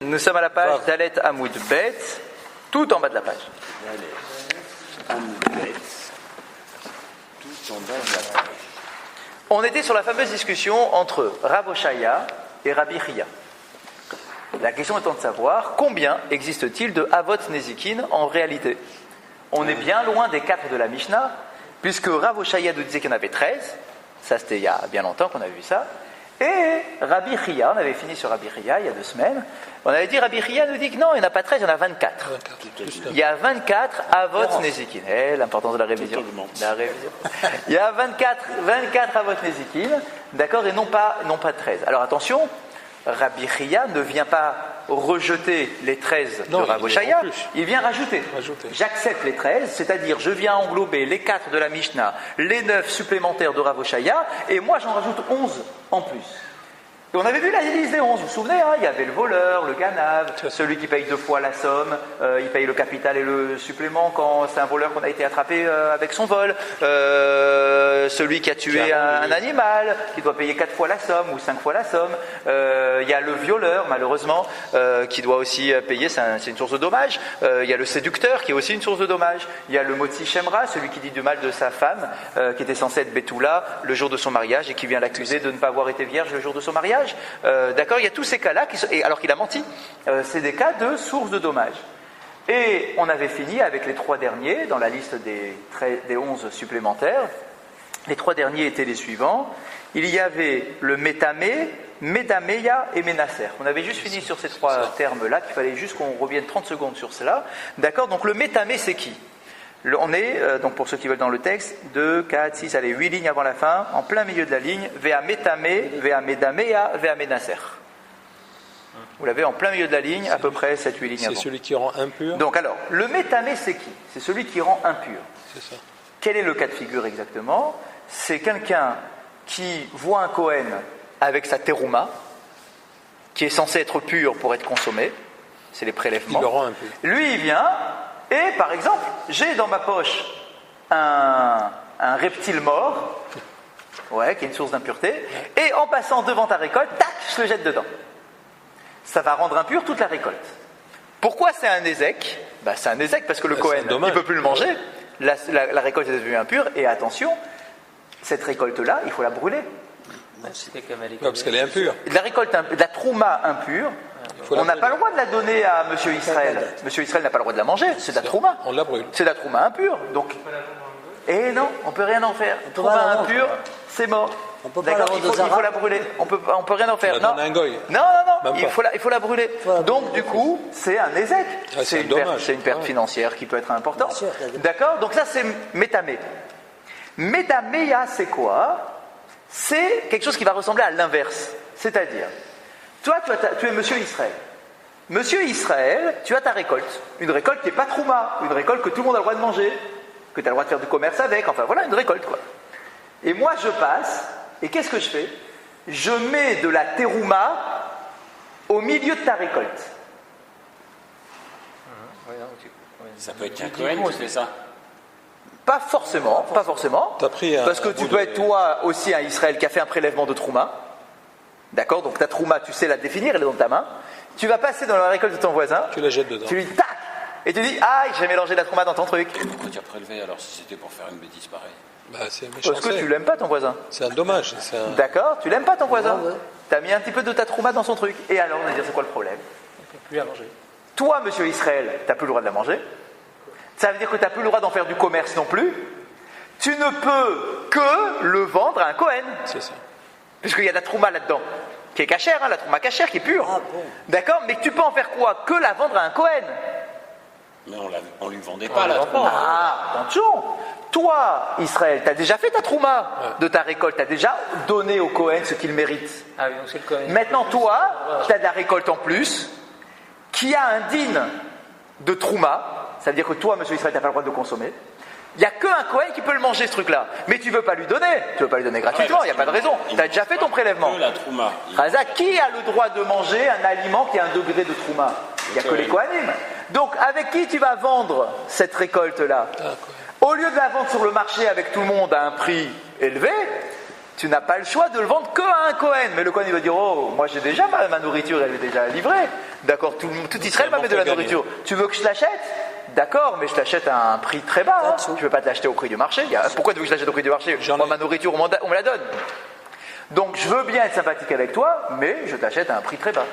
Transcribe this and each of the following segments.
Nous sommes à la page Dalet Amoud Bet, tout en bas de la page. Dalet Amoud Bet, tout en bas de la page. On était sur la fameuse discussion entre Rav Oshaya et Rabbi Chia. La question étant de savoir combien existe-t-il de Avot Nezikin en réalité. On est bien loin des 4 de la Mishnah, puisque Rav Oshaya nous disait qu'il y en avait 13, ça c'était il y a bien longtemps qu'on a vu ça, et Rabbi Chia, on avait fini sur Rabbi Chia il y a 2 semaines, on avait dit Rabbi Chia nous dit que non, il n'y en a pas 13, il y en a 24. Il y a 24 Avot Nezikin. L'importance de la révision. Il y a 24 Avot Nezikin, d'accord, et non pas 13. Alors attention, Rabbi Chia ne vient pas rejeter les 13 de Rav Oshaya, il vient rajouter. J'accepte les 13, c'est-à-dire je viens englober les 4 de la Mishnah, les 9 supplémentaires de Rav Oshaya, et moi j'en rajoute 11 en plus. Et on avait vu la liste des 11, vous vous souvenez, il y avait le voleur, le ganav, celui qui paye 2 fois la somme, il paye le capital et le supplément quand c'est un voleur qu'on a été attrapé avec son vol, celui qui a tué un animal, qui doit payer 4 fois la somme ou 5 fois la somme, il y a le violeur, malheureusement, qui doit aussi payer, c'est une source de dommage, il y a le séducteur qui est aussi une source de dommage, il y a le motzi shemra, celui qui dit du mal de sa femme, qui était censé être Betula le jour de son mariage et qui vient l'accuser de ne pas avoir été vierge le jour de son mariage. D'accord, il y a tous ces cas-là, alors qu'il a menti. C'est des cas de source de dommages. Et on avait fini avec les 3 derniers dans la liste des 11 supplémentaires. Les 3 derniers étaient les suivants. Il y avait le Métamé, Médaméya et Ménasser. On avait juste fini sur ces 3 termes-là, qu'il fallait juste qu'on revienne 30 secondes sur cela. D'accord, donc le Métamé, c'est qui ? On est, donc pour ceux qui veulent dans le texte, 2, 4, 6, allez, 8 lignes avant la fin, en plein milieu de la ligne, Vea Métamé, Vea Médaméya, Vea Ménasser. Vous l'avez en plein milieu de la ligne, à peu près 7-8 lignes avant. C'est celui qui rend impur. Donc alors, le Métamé, c'est qui ? C'est celui qui rend impur. C'est ça. Quel est le cas de figure exactement ? C'est quelqu'un qui voit un Kohen avec sa terouma, qui est censé être pur pour être consommé, c'est les prélèvements. Il le rend impur. Lui, il vient... Et par exemple, j'ai dans ma poche un reptile mort, qui est une source d'impureté, et en passant devant ta récolte, tac, je le jette dedans. Ça va rendre impur toute la récolte. Pourquoi c'est un ézec ? C'est un ézec parce que le Kohen, il ne peut plus le manger, la récolte est devenue impure, et attention, cette récolte-là, il faut la brûler. Parce qu'elle est impure. De la trouma impure, on n'a pas le droit de la donner à Monsieur Israël. Monsieur Israël n'a pas le droit de la manger, c'est de la trouma. On la brûle. C'est de la trouma impure. Donc, et non, on ne peut rien en faire. Trouma impure, c'est mort. On peut pas la il faut la brûler. On peut rien en faire. Non, Il faut la brûler. Donc du coup, c'est un ézec. C'est une perte financière qui peut être importante. D'accord. Donc ça, c'est métamé. Médaméya, c'est quoi ? C'est quelque chose qui va ressembler à l'inverse. C'est-à-dire, toi, tu es Monsieur Israël. Monsieur Israël, tu as ta récolte. Une récolte qui n'est pas trouma. Une récolte que tout le monde a le droit de manger. Que tu as le droit de faire du commerce avec. Enfin, voilà, une récolte, quoi. Et moi, je passe, et qu'est-ce que je fais ? Je mets de la terouma au milieu de ta récolte. Ça peut être un Kohen qui fait ça. Pas forcément. Parce que tu peux être toi aussi un Israël qui a fait un prélèvement de trouma. D'accord ? Donc ta trouma, tu sais la définir, elle est dans ta main. Tu vas passer dans la récolte de ton voisin. Tu la jettes dedans. Tu lui tac ! Et tu dis, ah, j'ai mélangé la trouma dans ton truc. Pourquoi tu as prélevé alors si c'était pour faire une bêtise pareille ? C'est méchant. Parce que tu l'aimes pas ton voisin. C'est un dommage. D'accord ? Tu l'aimes pas ton voisin. Tu as mis un petit peu de ta trouma dans son truc. Et alors, on va dire, c'est quoi le problème ? On ne peut plus la manger. Toi, Monsieur Israël, tu n'as plus le droit de la manger. Ça veut dire que tu n'as plus le droit d'en faire du commerce non plus. Tu ne peux que le vendre à un Kohen. C'est ça. Puisqu'il y a de la trouma là-dedans, qui est cachère, la trouma cachère, qui est pure. Ah bon. D'accord ? Mais tu peux en faire quoi ? Que la vendre à un Kohen. Mais on lui vendait pas la trouma. Ah, attention ! Toi, Israël, tu as déjà fait ta trouma de ta récolte. Tu as déjà donné au Kohen ce qu'il mérite. Ah oui, donc c'est le Kohen. Maintenant, toi, tu as de la récolte en plus, qui a un din de trouma. Ça veut dire que toi, Monsieur Israël, tu n'as pas le droit de le consommer. Il n'y a qu'un Kohen qui peut le manger, ce truc-là. Mais tu ne veux pas lui donner. Tu ne veux pas lui donner gratuitement, il n'y a pas de raison. Tu as déjà fait ton prélèvement. La trouma. Qui a le droit de manger un aliment qui a un degré de trouma ? Il n'y a que les Kohanim. Donc, avec qui tu vas vendre cette récolte-là ? Au lieu de la vendre sur le marché avec tout le monde à un prix élevé, tu n'as pas le choix de le vendre qu'à un Kohen. Mais le Kohen, il va dire, oh, moi j'ai déjà ma nourriture, elle est déjà livrée. D'accord, tout Israël va mettre de la gagné. nourriture. Tu veux que je l'achète? D'accord, mais je t'achète à un prix très bas. Hein. Je ne veux pas te l'acheter au prix du marché. Pourquoi tu veux que je l'achète au prix du marché? J'en ai. Moi, ma nourriture, on me la donne. Donc, je veux bien être sympathique avec toi, mais je t'achète à un prix très bas.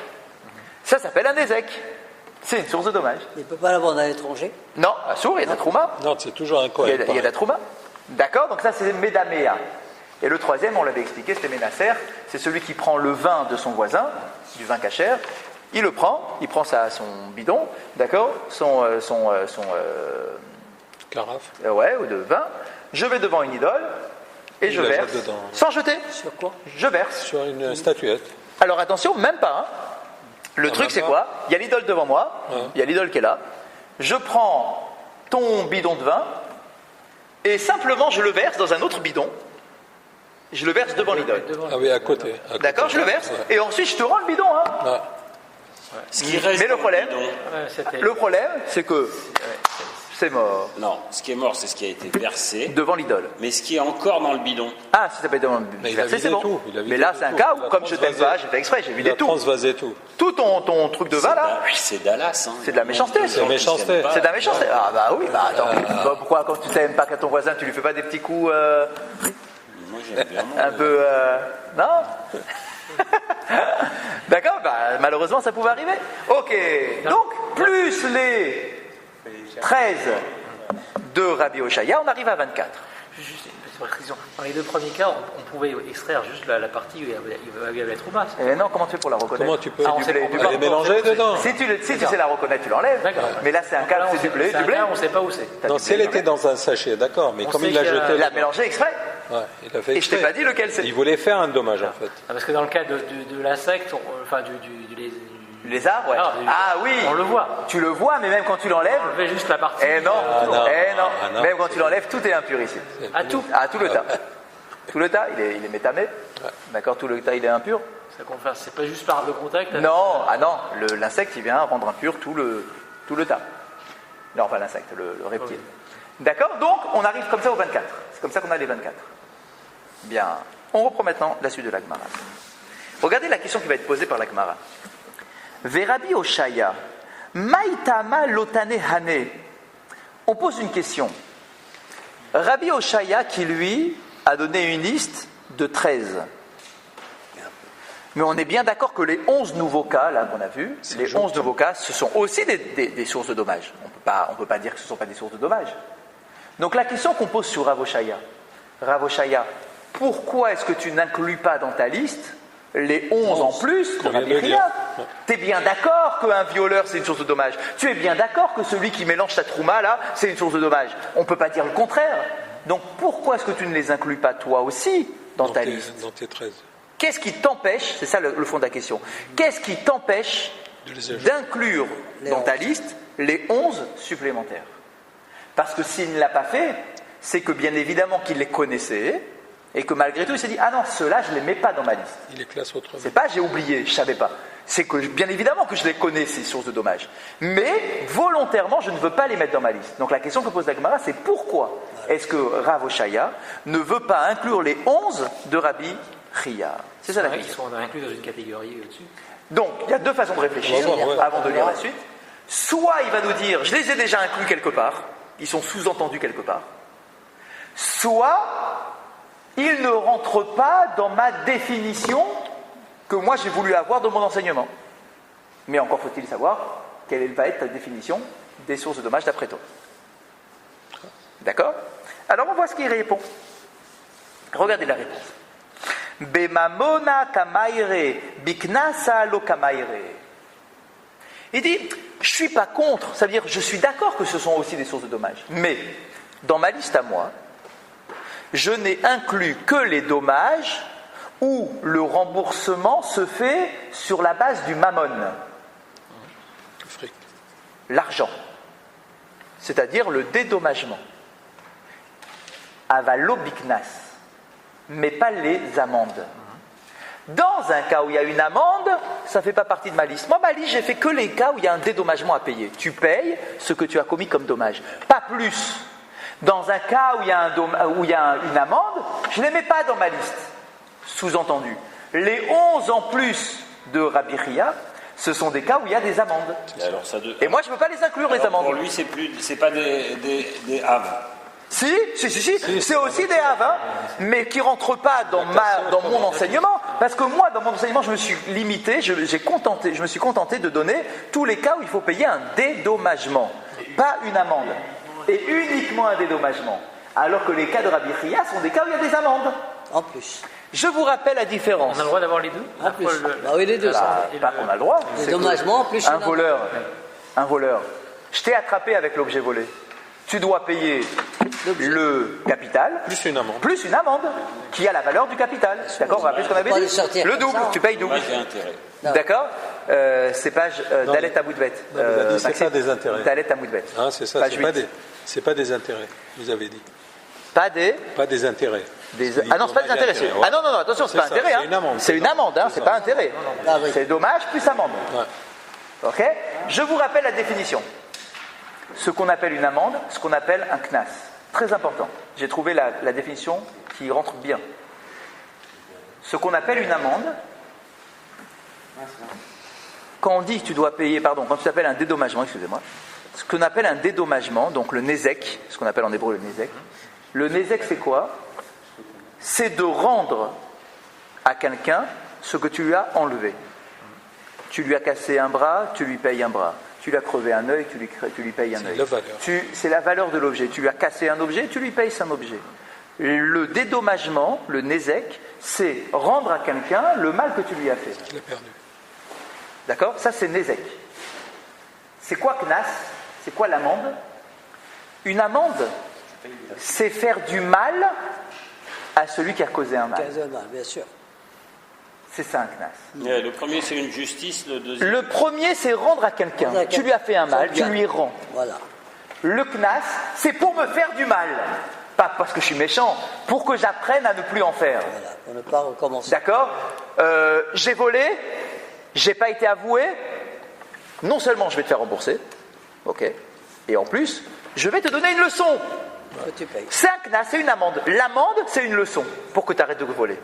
Ça s'appelle un ézec. C'est une source de dommage. Il ne peut pas l'avoir à l'étranger. Non, à sourd, il y a de la trouma. Non, c'est toujours un Il y Kohen. a de la trouma. D'accord, donc ça, c'est Médaméa. Et le troisième, on l'avait expliqué, c'était Ménasser. C'est celui qui prend le vin de son voisin, du vin cachère. Il le prend, il prend son bidon, d'accord, Carafe. ouais, ou de vin. Je vais devant une idole et je la jette verse, dedans. sans jeter. Sur quoi? Je verse. Sur une statuette. Alors attention, même pas. Hein. Le truc, même c'est pas. quoi? Il y a l'idole devant moi, il y a l'idole qui est là. Je prends ton bidon de vin et simplement je le verse dans un autre bidon. Je le verse devant l'idole. Ah oui, à côté. D'accord, je le verse Ouais. et ensuite je te rends le bidon. Hein. Ouais. Ce qui reste Mais le dans problème, bidon- le problème, c'est que c'est mort Non, ce qui est mort, c'est ce qui a été versé. devant l'idole. Mais ce qui est encore dans le bidon, Ah, si ça peut être devant Mais il le a verset, vidé c'est bon. tout, il a vidé Mais là, tout. c'est un cas Il où, a comme je t'aime transvasé. pas, j'ai fait exprès, j'ai Il vidé a tout. transvasé tout. Tout ton truc de vin là, c'est Dallas. Hein. c'est de la méchanceté. Il y a des gens qui méchanceté. s'aiment pas. C'est de la méchanceté. Ah bah oui, bah attends. Bah, pourquoi quand tu t'aimes pas qu'à ton voisin, tu lui fais pas des petits coups Moi, j'aime bien. moi. un peu... non D'accord, bah malheureusement ça pouvait arriver. Ok, donc plus les 13 de Rabbi Oshaya, on arrive à 24. Juste une petite précision. Dans les deux premiers cas, on pouvait extraire juste la partie où il y avait la trouma. Et non, comment tu fais pour la reconnaître? Comment tu peux Ah, on sait pas, on peut Elle pas. est mélangée dedans. Si tu sais la reconnaître, tu l'enlèves. D'accord. Mais là c'est un cas, c'est du blé, C'est un du blé. cas, on ne sait pas où c'est. Non, si elle était dans un sachet, d'accord, mais On comme sait il l'a qu'il y a- jeté. Il l'a dedans. mélangé exprès. Ouais, il a fait Et je t'ai exprès. pas dit lequel c'est. Il voulait faire un dommage en fait. Ah, parce que dans le cas de l'insecte, enfin du Le lézard, ouais. Ah, Ah oui. on le voit. Tu le vois, mais même quand tu l'enlèves. On enlevait juste la partie. Eh non, Ah non, ah non. Même quand tu l'enlèves, tout est impur ici. À tout. Ah, tout le tas. Tout le tas, il est métamé. D'accord, tout le tas, il est impur. Ça compte faire. C'est pas juste par le contact. Non, ah non, l'insecte, il vient rendre impur tout le tas. Non, enfin l'insecte, le reptile. D'accord, donc on arrive comme ça au 24. C'est comme ça qu'on a les 24. Bien. On reprend maintenant la suite de la Gemara. Regardez la question qui va être posée par la Gemara. Verabi Oshaya, Maïtama Lotane Hane. On pose une question. Rabbi Oshaya qui lui a donné une liste de 13. Mais on est bien d'accord que les 11 nouveaux cas, là qu'on a vus, les 11 nouveaux cas, ce sont aussi des sources de dommages. On ne peut pas dire que ce ne sont pas des sources de dommages. Donc la question qu'on pose sur Rav Oshaya, pourquoi est-ce que tu n'inclus pas dans ta liste les 11 en plus de Qu'on vient Rabbi de dire. Chia? Tu es bien d'accord qu'un violeur c'est une source de dommage. Tu es bien d'accord que celui qui mélange sa trouma là, c'est une source de dommage. On ne peut pas dire le contraire. Donc pourquoi est-ce que tu ne les inclus pas toi aussi dans ta liste? Dans tes 13. Qu'est-ce qui t'empêche, c'est ça le fond de la question, qu'est-ce qui t'empêche De les ajouter. d'inclure dans ta liste les 11 supplémentaires? Parce que s'il ne l'a pas fait, c'est que bien évidemment qu'il les connaissait et que malgré tout il s'est dit « Ah non, ceux-là je ne les mets pas dans ma liste ». Il les classe autrement. C'est pas j'ai oublié, je savais pas. C'est que bien évidemment que je les connais ces sources de dommages. Mais volontairement je ne veux pas les mettre dans ma liste. Donc la question que pose la Gemara c'est pourquoi est-ce que Rav Oshaya ne veut pas inclure les 11 de Rabbi Chia? C'est ça la Ils question. sont inclus dans une catégorie au-dessus. Donc il y a deux façons de réfléchir On va voir, ouais. avant de lire la suite. Soit il va nous dire je les ai déjà inclus quelque part, ils sont sous-entendus quelque part. Soit ils ne rentrent pas dans ma définition que moi j'ai voulu avoir de mon enseignement. Mais encore faut-il savoir quelle va être ta définition des sources de dommages d'après toi. D'accord? Alors on voit ce qu'il répond. Regardez la réponse. Bemamona kamaire, biknasa lo kamaire. Il dit, je ne suis pas contre, ça veut dire je suis d'accord que ce sont aussi des sources de dommages. Mais dans ma liste à moi, je n'ai inclus que les dommages où le remboursement se fait sur la base du mammon, Fric. l'argent, c'est-à-dire le dédommagement. Avalobiknas, mais pas les amendes. Dans un cas où il y a une amende, ça ne fait pas partie de ma liste. Moi, ma liste, j'ai fait que les cas où il y a un dédommagement à payer. Tu payes ce que tu as commis comme dommage, pas plus. Dans un cas où il y a, une amende, je ne les mets pas dans ma liste. Sous-entendu, les 11 en plus de Rabbi Chia Ce sont des cas où il y a des amendes. Alors, ça Et moi, je ne peux pas les inclure, les alors, amendes. pour lui, c'est pas des haves. Si, c'est aussi des haves, hein, mais qui ne rentrent pas dans mon enseignement. Parce que moi, dans mon enseignement, je me suis limité, je me suis contenté de donner tous les cas où il faut payer un dédommagement, pas une amende. Et uniquement un dédommagement. Alors que les cas de Rabbi Chia sont des cas où il y a des amendes. En plus. Je vous rappelle la différence. On a le droit d'avoir les deux. En plus. Bah oui, les deux, ça. Pas qu'on a le droit. Les c'est dommagements, en plus. Un voleur, je t'ai attrapé avec l'objet volé. Tu dois payer le capital Plus une amende. plus une amende qui a la valeur du capital. D'accord? Vous rappelez ce qu'on avait Pas dit? les sortir Le comme double, ça. tu payes double. Dommage et intérêt. D'accord? C'est page Dalet Amoudbet. il a dit c'est pas des intérêts. Dalet Amoudbet. Ah, c'est ça, Page c'est pas des intérêts, vous avez dit. Pas des... Pas des intérêts. Ah non, c'est pas des intérêts. Ouais. Ah non, attention, c'est pas ça, intérêt. c'est Hein. une amende. C'est une amende, hein, c'est pas intérêt. Ah oui. C'est dommage plus amende. Ouais. Ok? Je vous rappelle la définition. Ce qu'on appelle une amende, ce qu'on appelle un knas. Très important. J'ai trouvé la définition qui rentre bien. Ce qu'on appelle une amende, quand on dit que tu dois payer, quand tu appelles un dédommagement, excusez-moi, ce qu'on appelle un dédommagement, donc le nezek, ce qu'on appelle en hébreu le nezek. Le nezek, c'est quoi? C'est de rendre à quelqu'un ce que tu lui as enlevé. Tu lui as cassé un bras, tu lui payes un bras. Tu lui as crevé un œil, tu lui payes un œil. la valeur. C'est la valeur de l'objet. Tu lui as cassé un objet, tu lui payes son objet. Le dédommagement, le nezek, c'est rendre à quelqu'un le mal que tu lui as fait. Il a perdu. D'accord? Ça, c'est nezek. C'est quoi knas? C'est quoi l'amende? Une amende, c'est faire du mal à celui qui a causé un mal. Bien sûr. C'est ça un knas. Le premier, c'est une justice. Le deuxième. Le premier, c'est rendre à quelqu'un. Tu lui as fait un mal, tu lui rends. Voilà. Le knas, c'est pour me faire du mal. Pas parce que je suis méchant, pour que j'apprenne à ne plus en faire. Voilà. Pour ne pas recommencer. D'accord? J'ai volé, j'ai pas été avoué. Non seulement je vais te faire rembourser, ok, et en plus, je vais te donner une leçon. Que tu payes. C'est un knas, c'est une amende. L'amende, c'est une leçon pour que tu arrêtes de voler.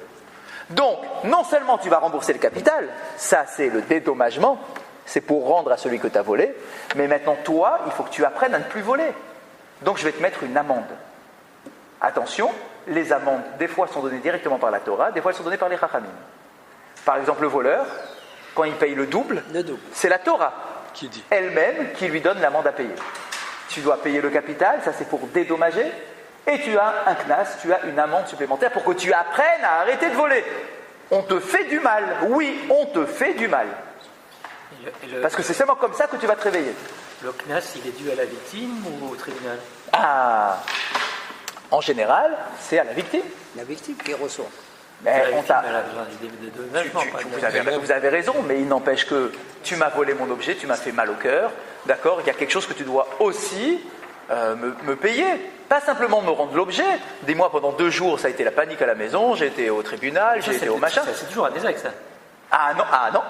Donc, non seulement tu vas rembourser le capital, ça c'est le dédommagement, c'est pour rendre à celui que tu as volé, mais maintenant toi, il faut que tu apprennes à ne plus voler. Donc je vais te mettre une amende. Attention, les amendes, des fois sont données directement par la Torah, des fois elles sont données par les Chachamim. Par exemple, le voleur, quand il paye le double, c'est la Torah Qui dit? elle-même qui lui donne l'amende à payer. Tu dois payer le capital, ça c'est pour dédommager, et tu as un knas, tu as une amende supplémentaire pour que tu apprennes à arrêter de voler. On te fait du mal, oui, on te fait du mal. Parce que c'est seulement comme ça que tu vas te réveiller. Le knas, il est dû à la victime ou au tribunal? Ah, en général, c'est à la victime. La victime qui reçoit. Mais La on victime, t'a- elle a besoin des dommagements, pas de- vous avez raison, mais il n'empêche que tu m'as volé mon objet, tu m'as fait mal au cœur, d'accord? Il y a quelque chose que tu dois aussi me payer. Pas simplement me rendre l'objet. Dis-moi, pendant 2 jours, ça a été la panique à la maison, j'ai été au tribunal, j'ai Ça, été c'est- au machin. C'est toujours un désacte, ça. Ah non.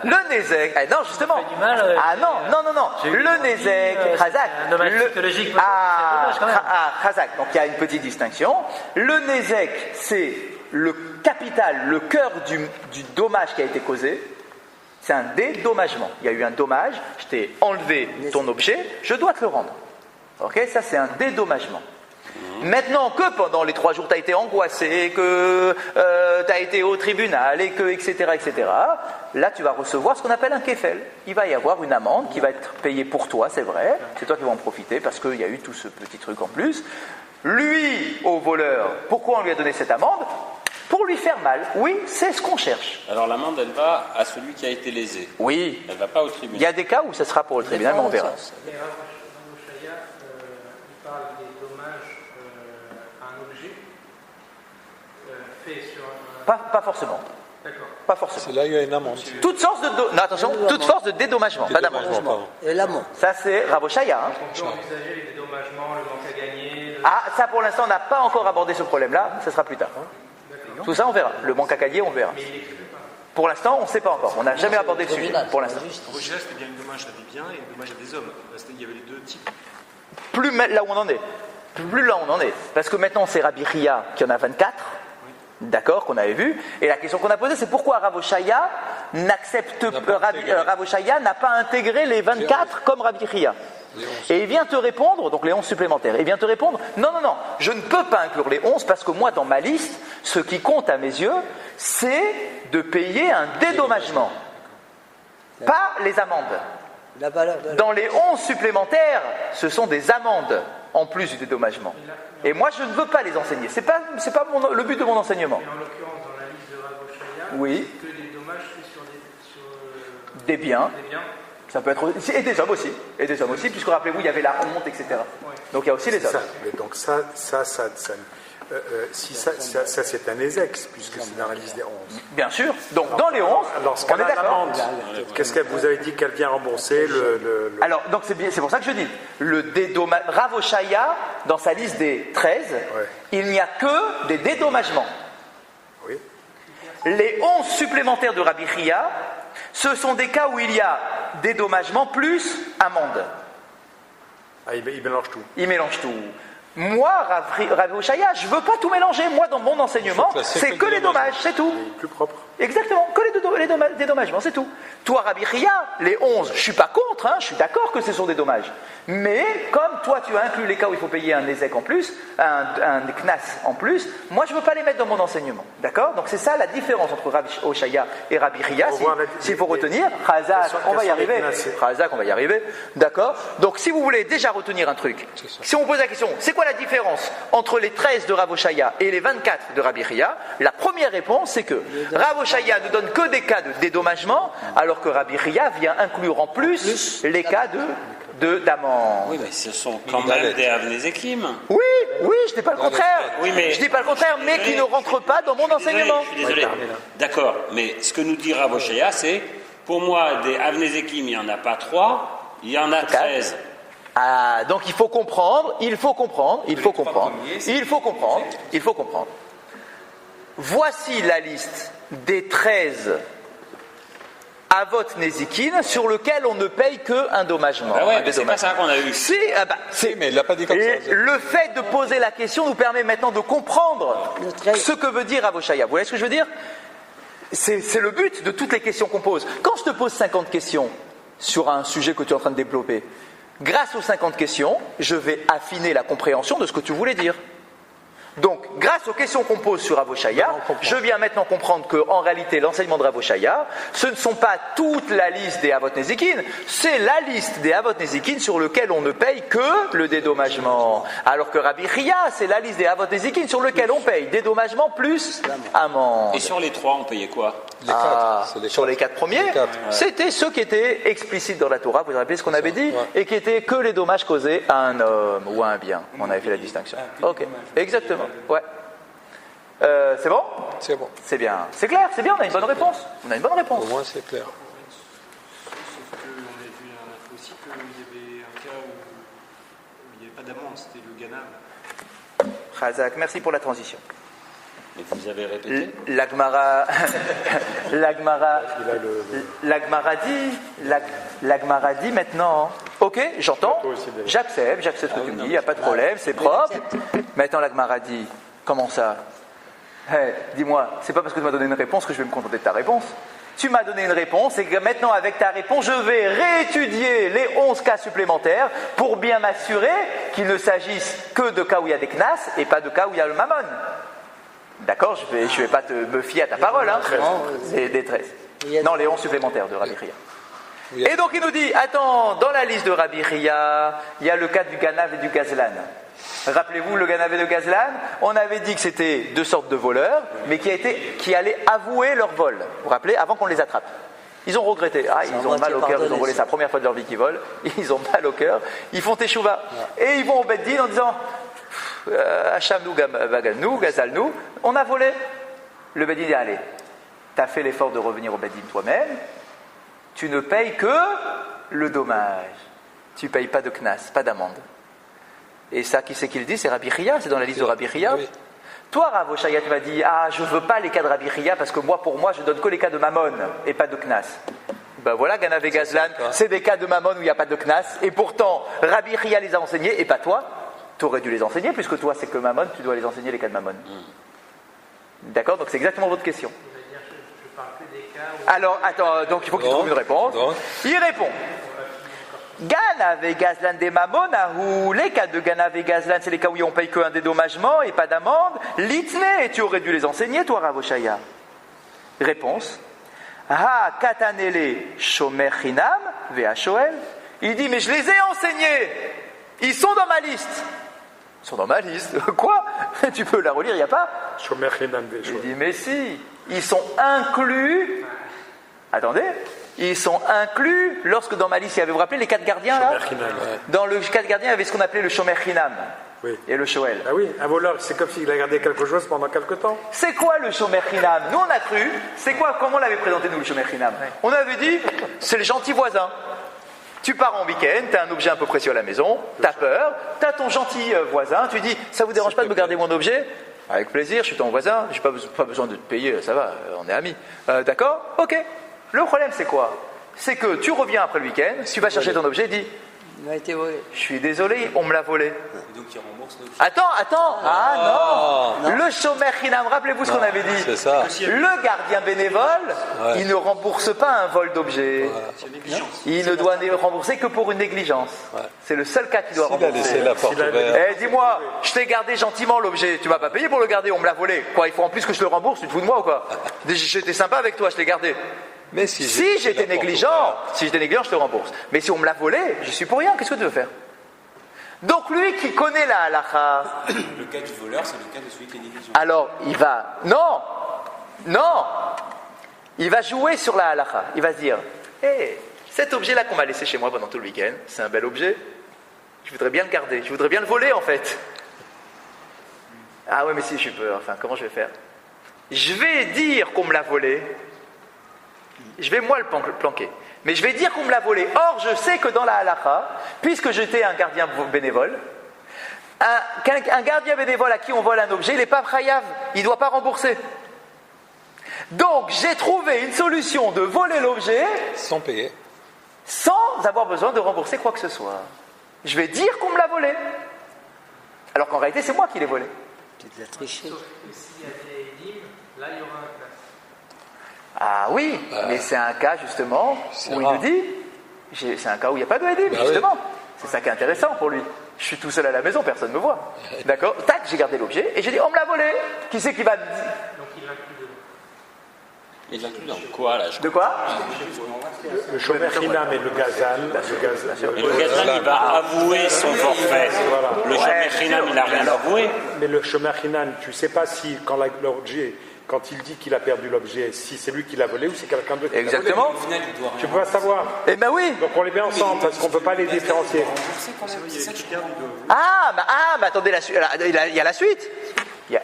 Le Nézek, non justement. Ça fait du mal, Ah non. j'ai eu Le une Nézek, envie, Khazak. c'est un dommage psychologique, peut-être, c'est un dommage quand même. Khazak. Donc il y a une petite distinction. Le Nézek, c'est le capital, le cœur du dommage qui a été causé. C'est un dédommagement. Il y a eu un dommage, je t'ai enlevé ton objet, je dois te le rendre. Ok, ça c'est un dédommagement. Maintenant que pendant les 3 jours tu as été angoissé, que tu as été au tribunal, et que, etc., là tu vas recevoir ce qu'on appelle un kéfel. Il va y avoir une amende qui va être payée pour toi, c'est vrai, c'est toi qui vas en profiter parce qu'il y a eu tout ce petit truc en plus. Lui, au voleur, pourquoi on lui a donné cette amende? Pour lui faire mal. Oui, c'est ce qu'on cherche. Alors l'amende, elle va à celui qui a été lésé. Oui, Elle ne va pas au il tribunal. y a des cas où ce sera pour le tribunal, mais on verra. Et Rav-Shaya, il parle des dommages à un objet fait sur un... Pas forcément. D'accord. Pas forcément. C'est là il y a une amende. Toute sorte de toute force de dédommagement, pas d'amende. Pardon. Et l'amont. Ça c'est Rav-Shaya, hein. On peut envisager les dédommagements, le manque à gagner... Ah, ça pour l'instant on n'a pas encore abordé ce problème-là, ce sera plus tard. Tout ça on verra. Le manque à cahier on verra. Pour l'instant on ne sait pas encore, on n'a jamais abordé le sujet. Pour l'instant. Roger, c'était bien un dommage à des biens et un dommage à des hommes. Il y avait les deux types. Plus là où on en est. Plus là où on en est. Parce que maintenant c'est Rabbi Chia qui en a 24. D'accord, qu'on avait vu. Et la question qu'on a posée, c'est pourquoi Rav Oshaya Rav Oshaya n'a pas intégré les 24 comme Rabbi Chia. Et il vient te répondre, donc les 11 supplémentaires, il vient te répondre, non, je ne peux pas inclure les 11 parce que moi, dans ma liste, ce qui compte à mes yeux, c'est de payer un dédommagement, pas les amendes. La valeur de Dans les 11 supplémentaires, ce sont des amendes en plus du dédommagement. Et moi, je ne veux pas les enseigner. C'est pas le but de mon enseignement. Mais en l'occurrence, dans la liste de Rav Oshaya, Oui. c'est que des dommages faits sur Des biens. des biens. Ça peut être et des hommes aussi, puisque rappelez-vous, il y avait la honte, etc. Donc il y a aussi les hommes. Mais donc ça c'est un ésex, puisque c'est dans la liste des 11. Bien sûr. Donc dans les 11, Alors, ce on est qu'elle a d'accord. l'amende, qu'est-ce que vous avez dit qu'elle vient rembourser le... Alors donc c'est pour ça que je dis le dédommagement. Rav Oshaya, dans sa liste des 13, il n'y a que des dédommagements. Oui. Les 11 supplémentaires de Rabbi Chia, ce sont des cas où il y a dédommagement plus amende. Ah, il mélange tout. Il mélange tout. Moi, Rav Oshaya, je ne veux pas tout mélanger. Moi, dans mon enseignement, c'est que les dommages, c'est tout. Plus propre. Exactement, que les dédommagements, c'est tout. Toi, Rabbi Chia, les 11, je ne suis pas contre, je suis d'accord que ce sont des dommages. Mais comme toi, tu as inclus les cas où il faut payer un ézec en plus, un knas en plus, moi, je ne veux pas les mettre dans mon enseignement. D'accord? Donc, c'est ça la différence entre Rabbi Oshaya et Rabbi Chia. S'il faut retenir, Chazak, on va y arriver. Chazak, on va y arriver. D'accord? Donc, si vous voulez déjà retenir un truc, si on pose la question, c'est quoi la différence entre les 13 de Rav Oshaya et les 24 de Rabbi Chia? La première réponse, c'est que Rav Oshaya ne donne que des cas de dédommagement, alors que Rabbi Chia vient inclure en plus les cas d'amende. Oui, mais ce sont quand même des Avnezekim. Oui, je dis pas le contraire. Oui, mais- je dis pas le contraire, mais qui ne rentrent pas dans mon enseignement. Je suis désolé. D'accord, mais ce que nous dit Rav Oshaya, c'est pour moi, des Avnezekim, il n'y en a pas 3, il y en a 13. Ah, donc il faut comprendre. Voici la liste des 13 Avot Nezikin sur lequel on ne paye qu'un dommagement. Ah ouais, mais c'est pas ça qu'on a eu. Mais il l'a pas dit comme Et ça. le fait de poser la question nous permet maintenant de comprendre ce que veut dire Rav Oshaya. Vous voyez ce que je veux dire? C'est le but de toutes les questions qu'on pose. Quand je te pose 50 questions sur un sujet que tu es en train de développer, grâce aux 50 questions, je vais affiner la compréhension de ce que tu voulais dire. Donc, grâce aux questions qu'on pose sur Rav Oshaya, je viens maintenant comprendre qu'en réalité, l'enseignement de Rav Oshaya, ce ne sont pas toute la liste des Avot Nezikin, c'est la liste des Avot Nezikin sur lequel on ne paye que le dédommagement. Alors que Rabbi Chia, c'est la liste des Avot Nezikin sur lequel on paye dédommagement plus amende. Et sur les 3, on payait quoi? Les 4. C'est Sur les 4 premiers, Les 4, c'était ceux qui étaient explicites dans la Torah, vous vous rappelez ce qu'on avait dit, et qui étaient que les dommages causés à un homme ou à un bien. On avait fait la distinction. Ok, exactement. Ouais. C'est bon? C'est bon. C'est bien. C'est clair, c'est bien, on a une bonne réponse. Au moins, c'est clair. Sauf qu'on avait vu la dernière fois aussi qu'il y avait un cas où il n'y avait pas d'amende, c'était le Ganav. Chazak, merci pour la transition. Et vous avez répété? L'Agmara dit maintenant, ok, j'entends, j'accepte ce que tu me dis, il n'y a pas de problème, c'est propre. Maintenant l'Agmara dit, comment ça? Dis-moi, c'est pas parce que tu m'as donné une réponse que je vais me contenter de ta réponse. Tu m'as donné une réponse et que maintenant avec ta réponse, je vais réétudier les 11 cas supplémentaires pour bien m'assurer qu'il ne s'agisse que de cas où il y a des knas et pas de cas où il y a le mammon. D'accord, je vais pas me fier à ta parole, hein. Des 13. Non, les 11 supplémentaires de Rabbi Chia. Et donc il nous dit, attends, dans la liste de Rabbi Chia, il y a le cas du Ganav et du Gazlan. Rappelez-vous, le Ganav et le Gazlan, on avait dit que c'était deux sortes de voleurs, mais qui allaient avouer leur vol. Vous vous rappelez, avant qu'on les attrape. Ils ont regretté, ils ont mal au cœur, ils ont volé, c'est la première fois de leur vie qu'ils volent, ils ont mal au cœur, ils font teshuva. Et ils vont au Beth Din en disant, Hachamnou, Bagalnou, Gazalnou, on a volé. Le Beth Din dit, allez, tu as fait l'effort de revenir au Beth Din toi-même, tu ne payes que le dommage. Tu ne payes pas de knas, pas d'amende. Et ça, qui c'est qui le dit? C'est Rabbi Chia, c'est dans la liste de Rabbi Chia. Oui. Toi, Rav Oshaya, tu m'as dit, je ne veux pas les cas de Rabbi Chia parce que pour moi, je donne que les cas de Mammon et pas de knas. Ben voilà, Ganav et Gazlan, c'est des cas de Mammon où il n'y a pas de knas, et pourtant, Rabbi Chia les a enseignés et pas toi. Tu aurais dû les enseigner, puisque toi, c'est que Mammon, tu dois les enseigner les cas de Mammon. D'accord? Donc c'est exactement votre question. C'est-à-dire, je parle que des cas où Alors, attends, donc il faut qu'il trouve une réponse. Donc. Il répond. Ganav et Gazlan des Mamonahu, les cas de Ganav et Gazlan, c'est les cas où on paye qu'un dédommagement et pas d'amende. Litne, et tu aurais dû les enseigner, toi, Rav Oshaya. Réponse. Ha katanele shomer chinam vea shoel. Il dit, mais je les ai enseignés. Ils sont dans ma liste. Ils sont dans ma liste. Quoi? Tu peux la relire, il n'y a pas? Shomer Chinam des Il choses. dit, mais si, ils sont inclus. Attendez, ils sont inclus lorsque dans ma liste, il y avait, vous vous rappelez, les 4 gardiens là? Shomer Chinam. Dans le 4 gardiens, il y avait ce qu'on appelait le Shomer Chinam Oui. et le Shoel. Ah oui, un voleur, c'est comme s'il a gardé quelque chose pendant quelque temps. C'est quoi le Shomer Chinam? Nous, on a cru, c'est quoi, comment on l'avait présenté, nous, le Shomer Chinam? On avait dit, c'est le gentil voisin. Tu pars en week-end, tu as un objet un peu précieux à la maison, tu as peur, tu as ton gentil voisin, tu dis, ça vous dérange pas de me garder mon objet? Avec plaisir, je suis ton voisin, j'ai pas besoin de te payer, ça va, on est amis. D'accord? Ok. Le problème, c'est quoi? C'est que tu reviens après le week-end, tu vas chercher ton objet, dis, Il m'a été volé. je suis désolé, on me l'a volé. Et donc il rembourse l'objet. Attends, ah non, le Shomer Chinam, rappelez-vous ce qu'on avait dit. C'est ça. Le gardien bénévole, il ne rembourse pas un vol d'objet. C'est une négligence. Il ne doit rembourser que pour une négligence. C'est le seul cas qu'il doit Il a laissé rembourser. la porte ouverte. Eh, dis-moi, je t'ai gardé gentiment l'objet, tu m'as pas payé pour le garder, on me l'a volé. Quoi, il faut en plus que je le rembourse, tu te fous de moi ou quoi? J'étais sympa avec toi, je l'ai gardé. Mais Si j'étais négligent, je te rembourse. Mais si on me l'a volé, je suis pour rien, qu'est-ce que tu veux faire? Donc lui qui connaît la halakha, Le cas du voleur, c'est le cas de celui qui est négligent. alors il va... Non, il va jouer sur la halakha. Il va se dire, hé, cet objet-là qu'on m'a laissé chez moi pendant tout le week-end, c'est un bel objet, je voudrais bien le garder, je voudrais bien le voler en fait. Ah ouais, mais si, je suis peur, enfin, comment je vais faire? Je vais dire qu'on me l'a volé, je vais moi le planquer, mais je vais dire qu'on me l'a volé. Or, je sais que dans la halakha, puisque j'étais un gardien bénévole, un gardien bénévole à qui on vole un objet, il n'est pas chayav, il ne doit pas rembourser. Donc, j'ai trouvé une solution de voler l'objet sans payer. sans avoir besoin de rembourser quoi que ce soit. Je vais dire qu'on me l'a volé, alors qu'en réalité, c'est moi qui l'ai volé. Tu te l'as triché. sauf que s'il y a des dîmes, là il y aura un classe. Ah oui, mais c'est un cas justement C'est où il rare. nous dit, c'est un cas où il n'y a pas de Edim, Bah justement. C'est ça qui est intéressant pour lui. Je suis tout seul à la maison, personne ne me voit. D'accord? Tac, j'ai gardé l'objet et j'ai dit, on me l'a volé. Qui c'est qui va me dire? Donc il inclut dedans. Il inclut dans quoi là? De quoi? Le Shomer Chinam et le Gazal. Et le Gazlan, il va avouer son forfait. Le Shomer Chinam, il n'a rien avoué. Mais le Shomer Chinam, tu ne sais pas si, l'objet, quand il dit qu'il a perdu l'objet, si c'est lui qui l'a volé ou c'est quelqu'un d'autre qui l'a volé. Exactement. Au final, il doit Tu peux pas savoir. Eh ben oui. Donc on les met ensemble parce qu'on ne peut pas les différencier. rembourser quand même. C'est ça que je comprends. Mais attendez, il y a la suite.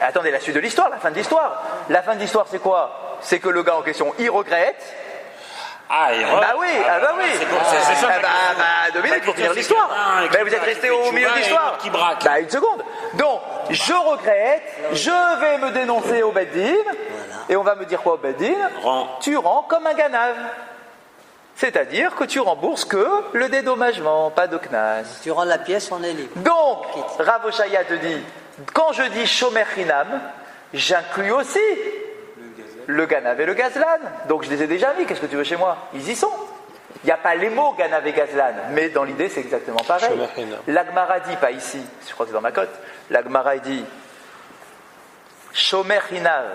Attendez, la suite de l'histoire, la fin de l'histoire. La fin de l'histoire, c'est quoi? C'est que le gars en question, il regrette. Ah, et Bah oui, c'est ça. Deux minutes pour finir l'histoire. Mais vous êtes resté au milieu de l'histoire. Qui braque. Bah, une seconde. Donc, je regrette, je vais me dénoncer au Beddin, et on va me dire quoi au Beddin? Tu rends comme un ganav. C'est-à-dire que tu rembourses que le dédommagement, pas de knas. Tu rends la pièce, on est libre. Donc, Rav Oshaya te dit, quand je dis Shomer Chinam, j'inclus aussi le Ganav et le Gazlan. Donc je les ai déjà mis, qu'est-ce que tu veux chez moi? Ils y sont. Il n'y a pas les mots Ganav et Gazlan, mais dans l'idée c'est exactement pareil. Shomer Chinam. L'Agmara dit, pas ici, je crois que c'est dans ma cote, l'Agmara dit Shomer Chinam,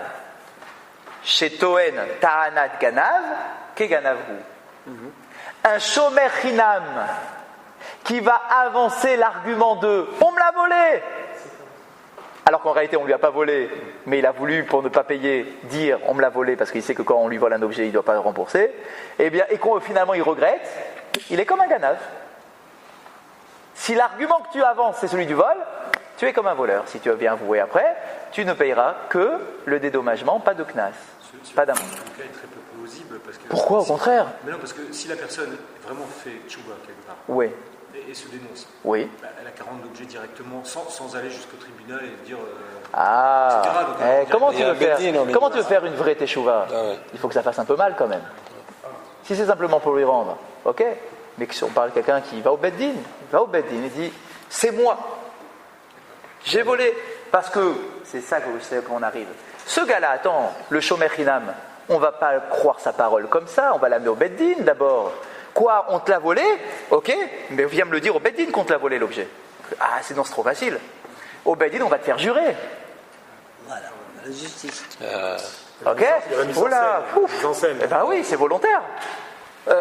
chez Toen Taranat Ganav, qu'est Ganavru. Un Shomer Chinam qui va avancer l'argument de on me l'a volé, alors qu'en réalité on ne lui a pas volé, mais il a voulu, pour ne pas payer, dire on me l'a volé parce qu'il sait que quand on lui vole un objet il ne doit pas le rembourser, et quand finalement il regrette, il est comme un ganav. Si l'argument que tu avances c'est celui du vol, tu es comme un voleur. Si tu viens avouer après, tu ne payeras que le dédommagement, pas de knas, pas d'amende. Le cas est très peu plausible parce que. Pourquoi au contraire? Mais non, parce que si la personne vraiment fait tchouba quelque part Oui, et se dénonce, oui. bah, elle a qu'à rendre l'objet directement sans aller jusqu'au tribunal et dire. Ah, etc. Donc, comment il tu y a veux un faire? Beddin, Comment tu veux faire une vraie teshuva? Ah ouais. Il faut que ça fasse un peu mal quand même. Si c'est simplement pour lui rendre, ok. Mais si on parle de quelqu'un qui va au Beddin, il dit c'est moi. J'ai volé parce que c'est ça qu'on arrive. Ce gars-là, attends, le shomer chinam, on va pas croire sa parole comme ça, on va l'amener au beddin d'abord. Quoi, on te l'a volé? Ok, mais viens me le dire au beddin qu'on te l'a volé l'objet. Ah, sinon c'est trop facile. Au beddin, on va te faire jurer. Voilà, la justice. Ok. Il y a la mise en Oula, scène, ouf. mise en scène. Eh ben oui, c'est volontaire.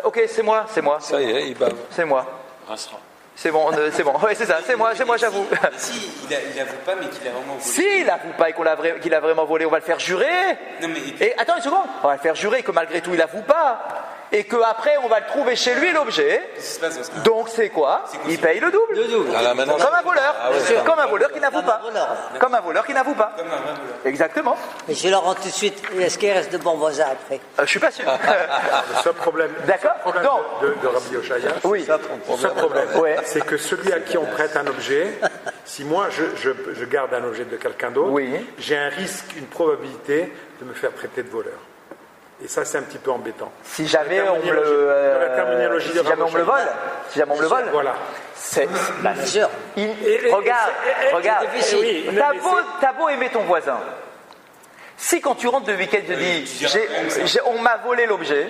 Ok, c'est moi. Ça y est, il bave. C'est moi. Rincera. C'est bon, ouais, c'est ça, c'est moi, j'avoue. Mais si, il avoue pas, mais qu'il a vraiment volé. Si, il avoue pas et qu'il a vraiment volé, on va le faire jurer. Non, mais Et attends une seconde, on va le faire jurer que malgré tout, il avoue pas. Et qu'après, on va le trouver chez lui, l'objet. qu'est-ce qui se passe dans ce cas? Donc, c'est quoi? Il paye le double. Le double. Ah, là, maintenant, Comme un voleur. Comme un voleur qui n'avoue Comme un pas. voleur. Comme un voleur qui n'avoue pas. Comme un vrai voleur. Exactement. Mais je leur rends tout de suite. Est-ce qu'il reste de bons voisins après? Je suis pas sûr. Le seul problème, D'accord. problème Donc, de Rabbi Oshaya, oui. le seul problème, Ouais. c'est que celui à qui on prête un objet, si moi je garde un objet de quelqu'un d'autre, Oui. j'ai un risque, une probabilité de me faire traiter de voleur. Et ça, c'est un petit peu embêtant. Si jamais Dans la on me dans la terminologie si de jamais on me le Rabbi vole, si jamais on me le vole, Voilà. bah, Bien sûr. regarde, difficile. Oui, non, mais t'as beau aimer ton voisin. Si quand tu rentres de week-end, tu dis, on m'a volé l'objet,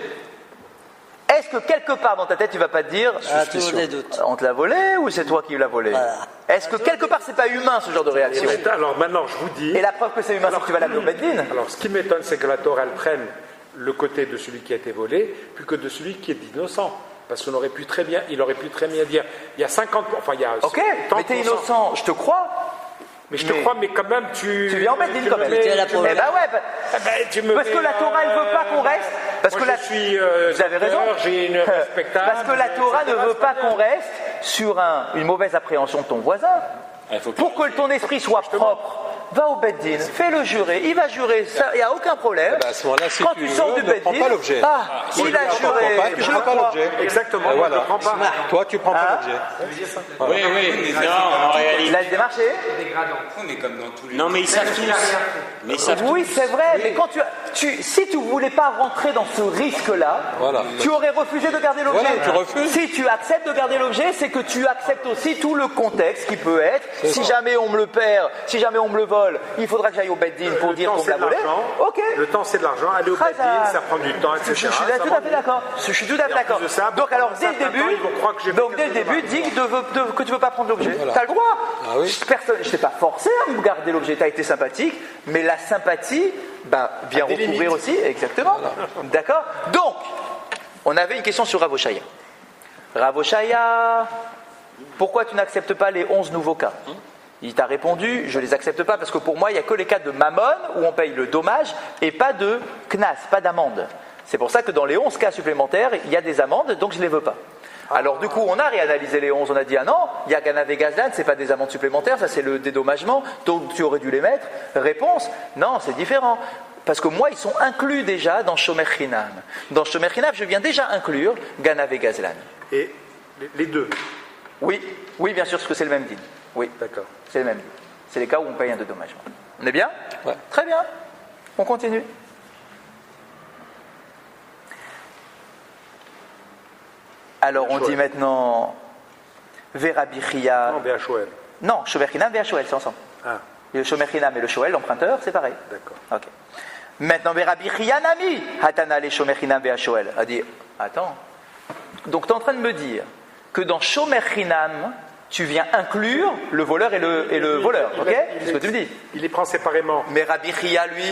est-ce que quelque part dans ta tête, tu vas pas te dire, Ah, toujours des doutes. on te l'a volé ou c'est toi qui l'as volé? Voilà. Est-ce que quelque part, c'est pas humain ce genre de réaction? Alors maintenant, je vous dis. Et la preuve que c'est humain, c'est que tu vas l'amener au Beddin. Alors, ce qui m'étonne, c'est que la Torah, elle prenne le côté de celui qui a été volé, plus que de celui qui est innocent. Parce qu'il aurait pu très bien dire, il y a 50%, enfin, il y a Ok, 30%. mais t'es innocent, je te crois. Mais je te crois, mais quand même, tu viens en Beddin quand même. Tu es là pour Eh ben ouais, parce que la Torah, elle veut pas qu'on reste. Parce que je suis vous avez raison. j'ai une respectable. Parce que la Torah ne veut pas qu'on reste sur une mauvaise appréhension de ton voisin. Il faut Pour que ton esprit soit propre, va au Beddin, fais-le jurer, il va jurer, il n'y a aucun problème. À ce moment-là, si Quand tu tu sors veux, du ne prends Beddin, pas l'objet. il a juré, Tu je prends le pas crois. l'objet. Exactement, Et moi, voilà. je ne prends pas. Toi, tu prends pas l'objet. Oui, non, en réalité. Laisse démarcher. Oui, mais comme dans tous les. Non, mais ils savent tous. Mais ils savent Oui, tous. c'est vrai, mais quand si tu voulais pas rentrer dans ce risque-là, Voilà. tu aurais refusé de garder l'objet. Voilà, tu refuses. Si tu acceptes de garder l'objet, c'est que tu acceptes aussi tout le contexte qui peut être. Si jamais on me le perd, si jamais on me le vole, il faudra que j'aille au Beddin pour Le dire temps, qu'on me c'est l'a de volé. l'argent. Ok. Le temps, c'est de l'argent. Aller au Très Beddin, bien. ça prend du temps, etc. Je suis tout Ça à prend fait d'accord. Je suis tout à fait Et en d'accord. plus de ça, Donc alors pendant dès le un certain début, temps, ils vont croire que j'ai fait donc dès le quelque chose début, de dis que tu veux pas prendre l'objet. Voilà. T'as le droit. Ah oui. Personne, je t'ai pas forcé à me garder l'objet. T'as été sympathique, mais la sympathie, vient des recouvrir limites. aussi, exactement. D'accord. Donc, on avait une question sur Rav Oshaya. Rav Oshaya, pourquoi tu n'acceptes pas les 11 nouveaux cas? Il t'a répondu, je les accepte pas parce que pour moi, il n'y a que les cas de mammon où on paye le dommage et pas de knas, pas d'amende. C'est pour ça que dans les 11 cas supplémentaires, il y a des amendes, donc je ne les veux pas. Alors du coup, on a réanalysé les 11, on a dit ah non, il y a Ganav et Gazlan, c'est pas des amendes supplémentaires, ça c'est le dédommagement, donc tu aurais dû les mettre. Réponse, non, c'est différent. Parce que moi, ils sont inclus déjà dans Shomer Chinam. Dans Shomer Chinam, je viens déjà inclure Ganav et Gazlan. Et les deux. Oui, bien sûr, parce que c'est le même din. Oui, D'accord. c'est le même din. C'est les cas où on paye un dédommagement. On est bien? Ouais. Très bien. On continue. Alors, on dit maintenant Vera Bichia. Non, BHOL. Non, Shomer Chinam, VHOL, c'est ensemble. Ah, Le Shomer Chinam et le Shoel, l'emprunteur, c'est pareil. d'accord. Ok. Maintenant, Vera Bichia Nami, Hatana le Shomer Chinam VHOL. A dit, attends. Donc, tu es en train de me dire que dans Shomer Chinam, tu viens inclure le voleur et le voleur, ok? C'est ce que tu me dis. Il les prend séparément. Mais Rabbi Chia, lui,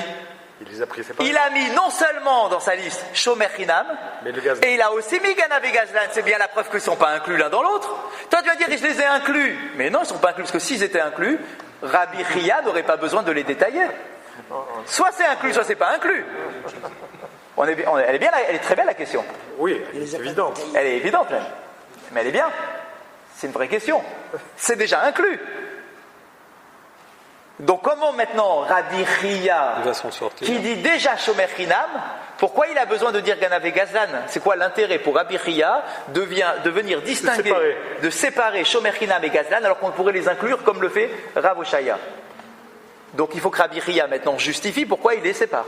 Il les a pris séparément. il a mis non seulement dans sa liste Shomer Chinam, Mais le gaz. et il a aussi mis Ganav et Gazlan. C'est bien la preuve qu'ils ne sont pas inclus l'un dans l'autre. Toi, tu vas dire, je les ai inclus. Mais non, ils ne sont pas inclus, parce que s'ils étaient inclus, Rabbi Chia n'aurait pas besoin de les détailler. Soit c'est inclus, soit c'est pas inclus. Elle est très belle la question. Oui, c'est évident. Elle est évidente même. Mais elle est bien. C'est une vraie question. C'est déjà inclus. Donc comment maintenant Rabbi Chia, Il va s'en sortir. qui dit déjà Shomer Chinam, pourquoi il a besoin de dire Ganav et Gazlan? C'est quoi l'intérêt pour Rabbi Chia de venir distinguer, de séparer Shomer Chinam et Gazlan alors qu'on pourrait les inclure comme le fait Rav Oshaya? Donc il faut que Rabbi Chia maintenant justifie pourquoi il les sépare.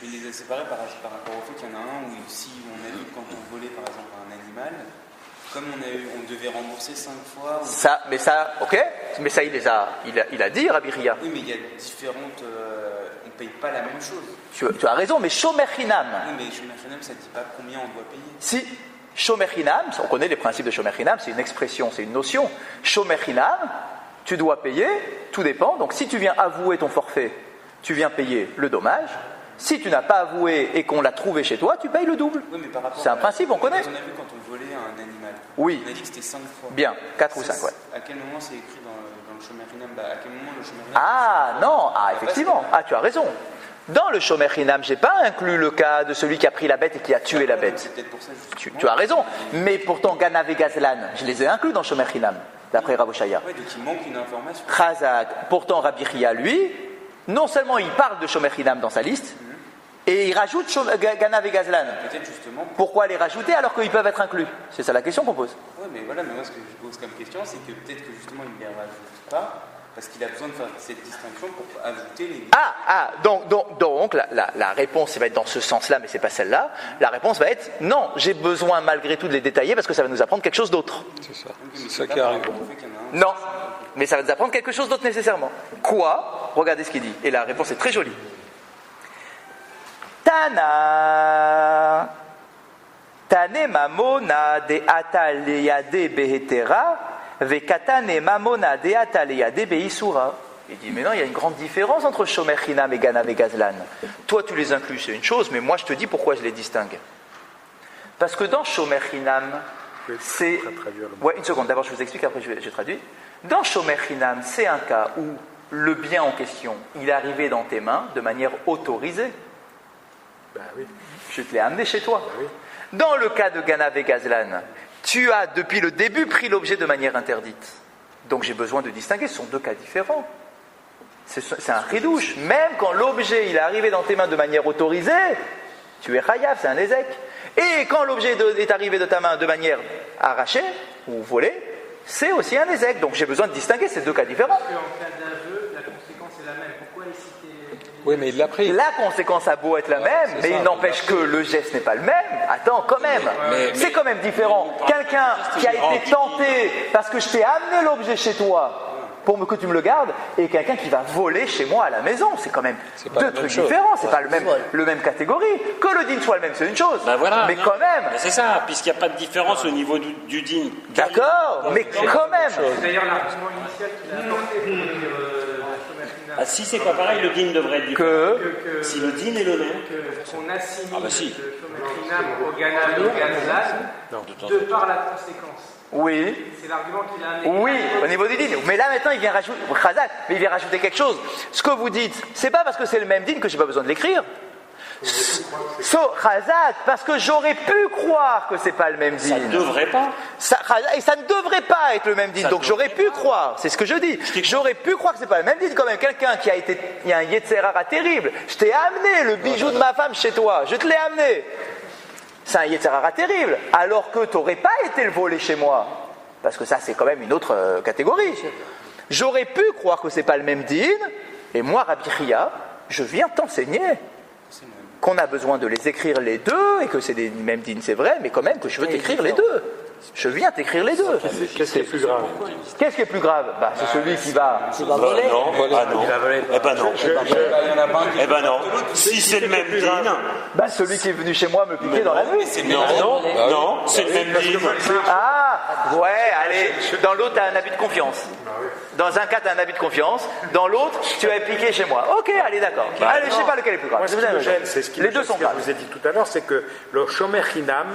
Il les a séparés par rapport au fait qu'il y en a un où si on a vu quand on volait par exemple un animal, comme on devait rembourser 5 fois. Ça, ok, mais ça il a dit, Rabbi Ria. Oui, mais il y a différentes. On ne paye pas la même chose. Tu as raison, mais Shomer Chinam. Oui, mais Shomer Chinam, ça ne dit pas combien on doit payer. Si, Shomer Chinam, on connaît les principes de Shomer Chinam, c'est une expression, c'est une notion. Shomer Chinam, tu dois payer, tout dépend. Donc si tu viens avouer ton forfait, tu viens payer le dommage. Si tu n'as pas avoué et qu'on l'a trouvé chez toi, tu payes le double. Oui, mais par rapport c'est un principe, on connaît. On a vu quand on volait un animal. Oui. On a dit que c'était 5 fois. Bien, 4 ou 5, ouais. À quel moment c'est écrit dans le Shomer Chinam? À quel moment le Shomer Chinam? Ah non, effectivement. Ah, tu as raison. Dans le Shomer Chinam, je n'ai pas inclus le cas de celui qui a pris la bête et qui a tué la bête. C'est peut-être pour ça, justement. Tu as raison. Mais pourtant, Ganav et Gazlan, je les ai inclus dans le Shomer Chinam, d'après Rav Oshaya. Ouais, donc il manque une information. Chazak, pourtant Rabbi Ria, lui, non seulement il parle de Shomer Chinam dans sa liste, et il rajoute Ganav et Gazlan. Peut-être justement. Pourquoi les rajouter alors qu'ils peuvent être inclus? C'est ça la question qu'on pose. Oui, mais voilà, mais moi ce que je pose comme question, c'est que peut-être que justement il ne les rajoute pas, parce qu'il a besoin de faire cette distinction pour ajouter les. Donc la réponse va être dans ce sens-là, mais c'est pas celle-là. La réponse va être non, j'ai besoin malgré tout de les détailler parce que ça va nous apprendre quelque chose d'autre. C'est ça. C'est ça qui arrive. Non, mais ça va nous apprendre quelque chose d'autre nécessairement. Quoi? Regardez ce qu'il dit. Et la réponse est très jolie. Tane mamona de ataleyade behetera vekatane mamona de ataleyade beisura. Il dit mais non, il y a une grande différence entre Shomer Chinam et Ganav et Gazlan. Toi tu les inclus, c'est une chose, mais moi je te dis pourquoi je les distingue. Parce que dans Shomer Chinam, c'est... Ouais, une seconde, d'abord je vous explique, après je traduis. Dans Shomer Chinam, c'est un cas où le bien en question, il est arrivé dans tes mains de manière autorisée. Ben oui. Je te l'ai amené chez toi. Ben oui. Dans le cas de Ganav et Gazlan, tu as depuis le début pris l'objet de manière interdite. Donc j'ai besoin de distinguer, ce sont deux cas différents. C'est un ridouche. Même quand l'objet il est arrivé dans tes mains de manière autorisée, tu es chayav, c'est un ézek. Et quand l'objet est arrivé de ta main de manière arrachée ou volée, c'est aussi un ézek. Donc j'ai besoin de distinguer ces deux cas différents. Parce qu'en cas d'aveu, la conséquence est la même. Pourquoi il citait... Oui, mais il l'a pris. La conséquence a beau être la même, mais il n'empêche que le geste n'est pas le même. Attends, quand même. C'est quand même différent. Quelqu'un qui a été tenté parce que je t'ai amené l'objet chez toi pour que tu me le gardes, et quelqu'un qui va voler chez moi à la maison. C'est quand même deux trucs différents. C'est pas le même catégorie. Que le din soit le même, c'est une chose. Ben voilà, mais quand même. Ben c'est ça, puisqu'il n'y a pas de différence au niveau du din. D'accord, mais quand même. C'est d'ailleurs l'argument initial qu'il a apporté pour dire Ah, si c'est pas pareil, le din devrait être différent. Si le din est le même. qu'on assimile Ah bah si. le Shomer Chinam au Ganav et au Gazlan de par la conséquence. Oui. C'est l'argument qu'il a amené. Oui, au niveau du din. Mais là maintenant, il vient rajouter, Khazak, mais il vient rajouter quelque chose. Ce que vous dites, c'est pas parce que c'est le même din que j'ai pas besoin de l'écrire. Khazak, parce que j'aurais pu croire que c'est pas le même din. Ça ne devrait pas. Et ça ne devrait pas être le même din. Donc j'aurais pu croire, c'est ce que je dis. J'aurais pu croire que c'est pas le même din quand même. Quelqu'un qui a été, il y a un Yetzerara terrible. Je t'ai amené le bijou de ma femme chez toi. Je te l'ai amené. C'est un Yetzerara terrible, alors que tu n'aurais pas été le voler chez moi. Parce que ça, c'est quand même une autre catégorie. J'aurais pu croire que c'est pas le même din, et moi, Rabbi Ria, je viens t'enseigner qu'on a besoin de les écrire les deux, et que c'est des mêmes din, c'est vrai, mais quand même que je veux t'écrire les deux. Je viens t'écrire les deux. Qu'est-ce qui est plus grave? Qu'est-ce qui est plus grave? C'est celui qui va voler. Non, ah non. Eh ben non. Eh ben non. Si c'est le même din. celui qui est venu chez moi me piquer dans la nuit. Non, c'est le même din. Ah, ouais, allez. Dans l'autre, tu as un habit de confiance. Dans un cas, tu as un habit de confiance. Dans l'autre, tu as piqué chez moi. Ok, allez, d'accord. Allez, je sais pas lequel est plus grave. Moi, ce qui me gêne, c'est ce qui Les deux sont je graves. vous ai dit tout à l'heure, c'est que le Shomer Chinam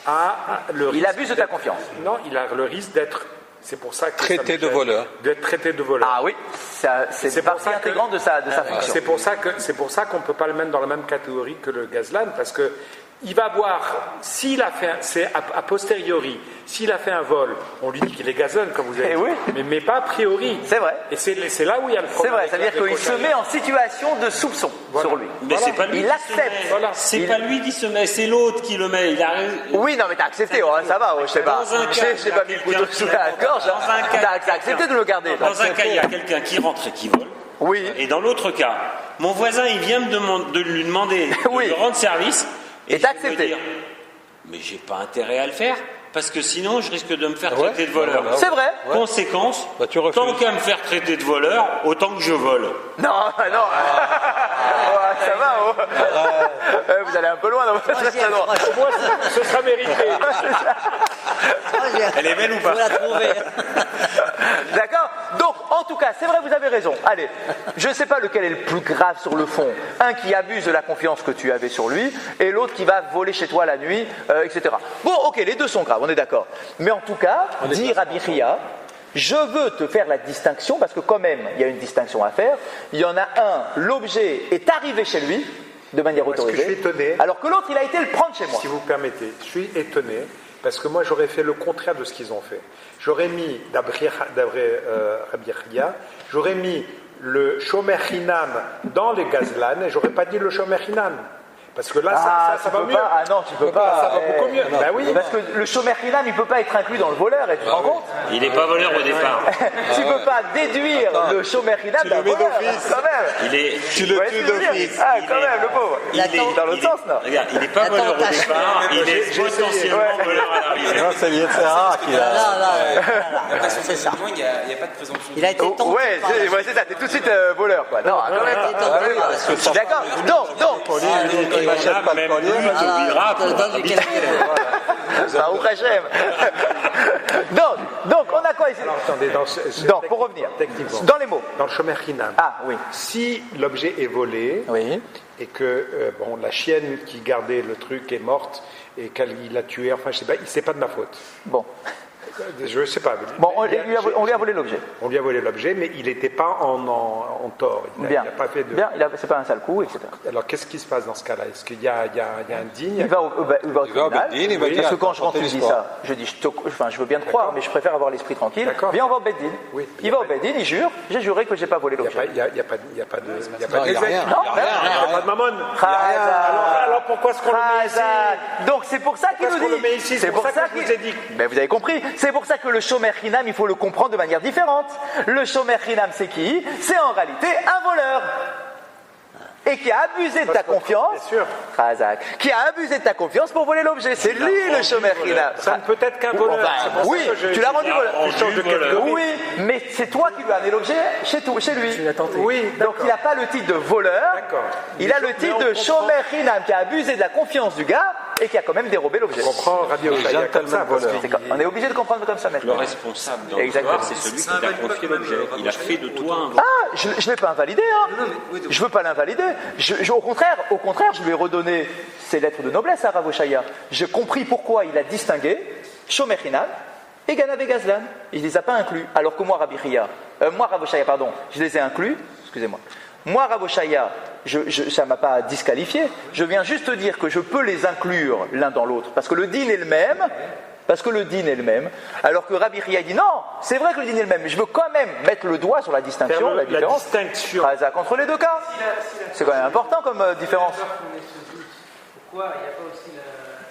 a le Il risque abuse de ta confiance. Non, il a le risque d'être. C'est pour ça que Traité de voleur. D'être traité de voleur. Ah oui, c'est partie intégrante de sa fonction. C'est pour ça qu'on ne peut pas le mettre dans la même catégorie que le Gazlan, parce que il va voir, s'il a fait, c'est a posteriori, s'il a fait un vol, on lui dit qu'il est Gazlan, comme vous avez dit, oui. mais pas a priori. C'est vrai. Et c'est là où il y a le C'est problème. vrai, ça veut dire qu'il se met en situation de soupçon sur lui. Mais c'est pas lui Il qui se accepte. met. Voilà. C'est pas lui qui se met, c'est l'autre qui le met. Il arrive. Oui, non, mais t'as accepté, ça va, je sais pas. Dans un cas, Je t'ai pas mis le couteau sous la gorge. Dans un cas, T'as accepté de le garder. Dans un cas, il y a quelqu'un qui rentre et qui vole. Oui. Et dans l'autre cas, mon voisin, il vient de lui demander de Oui. lui rendre service. Et je t'as vais accepté. me dire, mais j'ai pas intérêt à le faire. parce que sinon je risque de me faire traiter de voleur. voilà. C'est vrai. Ouais. Conséquence, Bah, tu refuses. tant qu'à me faire traiter de voleur, autant que je vole. Non, non. Ouais, ça va, oh. Vous allez un peu loin dans votre Troisième, raisonnement. Moi, ce sera mérité. Elle est belle ou pas? Faut la trouver. D'accord? Donc, en tout cas, c'est vrai, vous avez raison. Allez, je ne sais pas lequel est le plus grave sur le fond. Un qui abuse de la confiance que tu avais sur lui, et l'autre qui va voler chez toi la nuit, etc. Bon, ok, les deux sont graves, on est d'accord. Mais en tout cas, dit Rabbi Chia, je veux te faire la distinction, parce que quand même, il y a une distinction à faire. Il y en a un, l'objet est arrivé chez lui, de manière Parce que autorisée, je suis étonné. alors que l'autre, il a été le prendre chez moi. Si vous permettez, je suis étonné parce que moi j'aurais fait le contraire de ce qu'ils ont fait. J'aurais mis, d'après Rabbi Chia, j'aurais mis le Shomer Hinam dans les Gazlan et j'aurais pas dit le Shomer Hinam. Parce que là, ça va mieux. Ah non, tu peux pas. Ça va beaucoup mieux. Ben oui. Parce que le Shomer Hinam, il ne peut pas être inclus dans le voleur, et tu te rends compte? Il n'est pas voleur au départ. Tu ne peux pas déduire le Shomer Hinam d'un voleur, quand même. Il est, Tu Vous le voyez ce tues que je veux dire? d'office. Ah, quand même, le pauvre. il est- Dans l'autre il sens, est- non? Regarde, il n'est pas Attends, voleur au tâche. départ, il est potentiellement voleur à l'arrivée. Non, c'est Yetzera qui Non, a. non, c'est ça. Il n'y a pas de présomption. Il a été tenté. Ouais, c'est ça, t'es tout de suite voleur, quoi. Non, quand même. D'accord? Donc, Il n'achète pas le Même collier. plus de Vira pour Dans du calcul. Baruch Hashem. Donc, on a quoi ici? Attendez, Donc, pour revenir, techniquement, dans les mots. dans le Shomer Hinam, Ah, oui. si l'objet est volé Oui. et que la chienne qui gardait le truc est morte et qu'il l'a tué, enfin je sais pas, c'est pas de ma faute. Bon. Je sais pas. Bon, on lui a volé l'objet. On lui a volé l'objet, mais il n'était pas en tort. Il Bien. n'a pas fait de. Bien, c'est pas un sale coup, etc. Alors qu'est-ce qui se passe dans ce cas-là? Est-ce qu'il y a un digne? Il va au tribunal. Beddin, il va dire, Parce que quand je rentre, racontez tu dis l'histoire. ça, je dis, je veux bien te croire, mais je préfère avoir l'esprit tranquille. D'accord. Viens, on va au Beddin. Oui. Il va au Beddin, il jure, j'ai juré que j'ai pas volé Il n'y a, l'objet. pas- il y a- il y a pas de. Il y a pas de. Non, il n'y a rien. Non, Il n'y a pas de mammon. Chazak. Alors pourquoi est-ce qu'on le met ici? Chazak. Donc c'est pour ça qu'il Pourquoi nous est-ce qu'on dit. le met ici? C'est pour ça que je vous ai dit. Ben, vous avez compris. C'est pour ça que le Shomer Hinam, il faut le comprendre de manière différente. Le Shomer Hinam, c'est qui? C'est en réalité un voleur. Et qui a abusé de ta confiance. Bien sûr. Chazak. Qui a abusé de ta confiance pour voler l'objet. C'est lui le Shomer Hinam. Ça ne peut être qu'un voleur. Enfin, C'est pour ça oui, que je- tu l'as rendu voleur. rendu Je change de voleur. catégorie. Oui, mais c'est toi qui lui as amené l'objet chez lui. Tu l'as tenté. Oui, Donc il n'a pas le titre de voleur, D'accord. il a le titre de Shomer Hinam qui a abusé de la confiance du gars et qui a quand même dérobé l'objet. Je comprends Rabbi Oshaya comme ça. Parce voleur. qu'il- On est obligé de comprendre comme ça Le maintenant. responsable dans Exactement. l'histoire, c'est celui qui t'a confié l'objet. Il a fait de toi un voleur. Ah, je ne vais pas invalider, hein. Je veux pas l'invalider. Au contraire, je lui ai redonné ses lettres de noblesse à Rav Oshaya. J'ai compris pourquoi il a distingué Shomer Hinam et Ganav et Gazlan. Il ne les a pas inclus. Alors que moi, Rav Oshaya, je les ai inclus. Excusez-moi. Moi, Rav Oshaya, ça ne m'a pas disqualifié. Je viens juste te dire que je peux les inclure l'un dans l'autre. Parce que le din est le même. Alors que Rabbi Chia dit non, c'est vrai que le din est le même, mais je veux quand même mettre le doigt sur la distinction, Faire la la différence. distinction. Chazak entre les deux cas. C'est quand même important comme différence. Pourquoi il n'y a pas aussi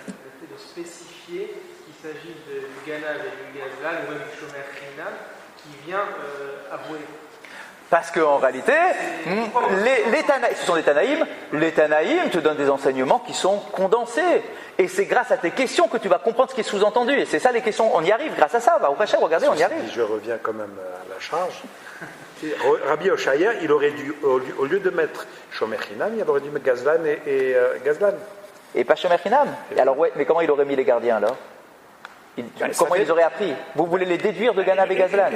le fait de spécifier qu'il s'agit du Ganav et du Gazlan, ou même du Shomer Hinam, qui vient avouer? Parce qu'en réalité, ce sont des Tanaïm, les Tanaïm te donnent des enseignements qui sont condensés. Et c'est grâce à tes questions que tu vas comprendre ce qui est sous-entendu. Et c'est ça les questions, on y arrive grâce à ça. Au Hachem, regardez, on y arrive. Je reviens quand même à la charge. Rabbi Oshaya, il aurait dû, au lieu de mettre Shomer Hinam, il aurait dû mettre Gazlan et Gazlan. Et pas Shomer Hinam. Et alors, ouais, mais comment il aurait mis les gardiens alors? Comment ils auraient appris? Vous voulez les déduire de Ganav et Gazlan?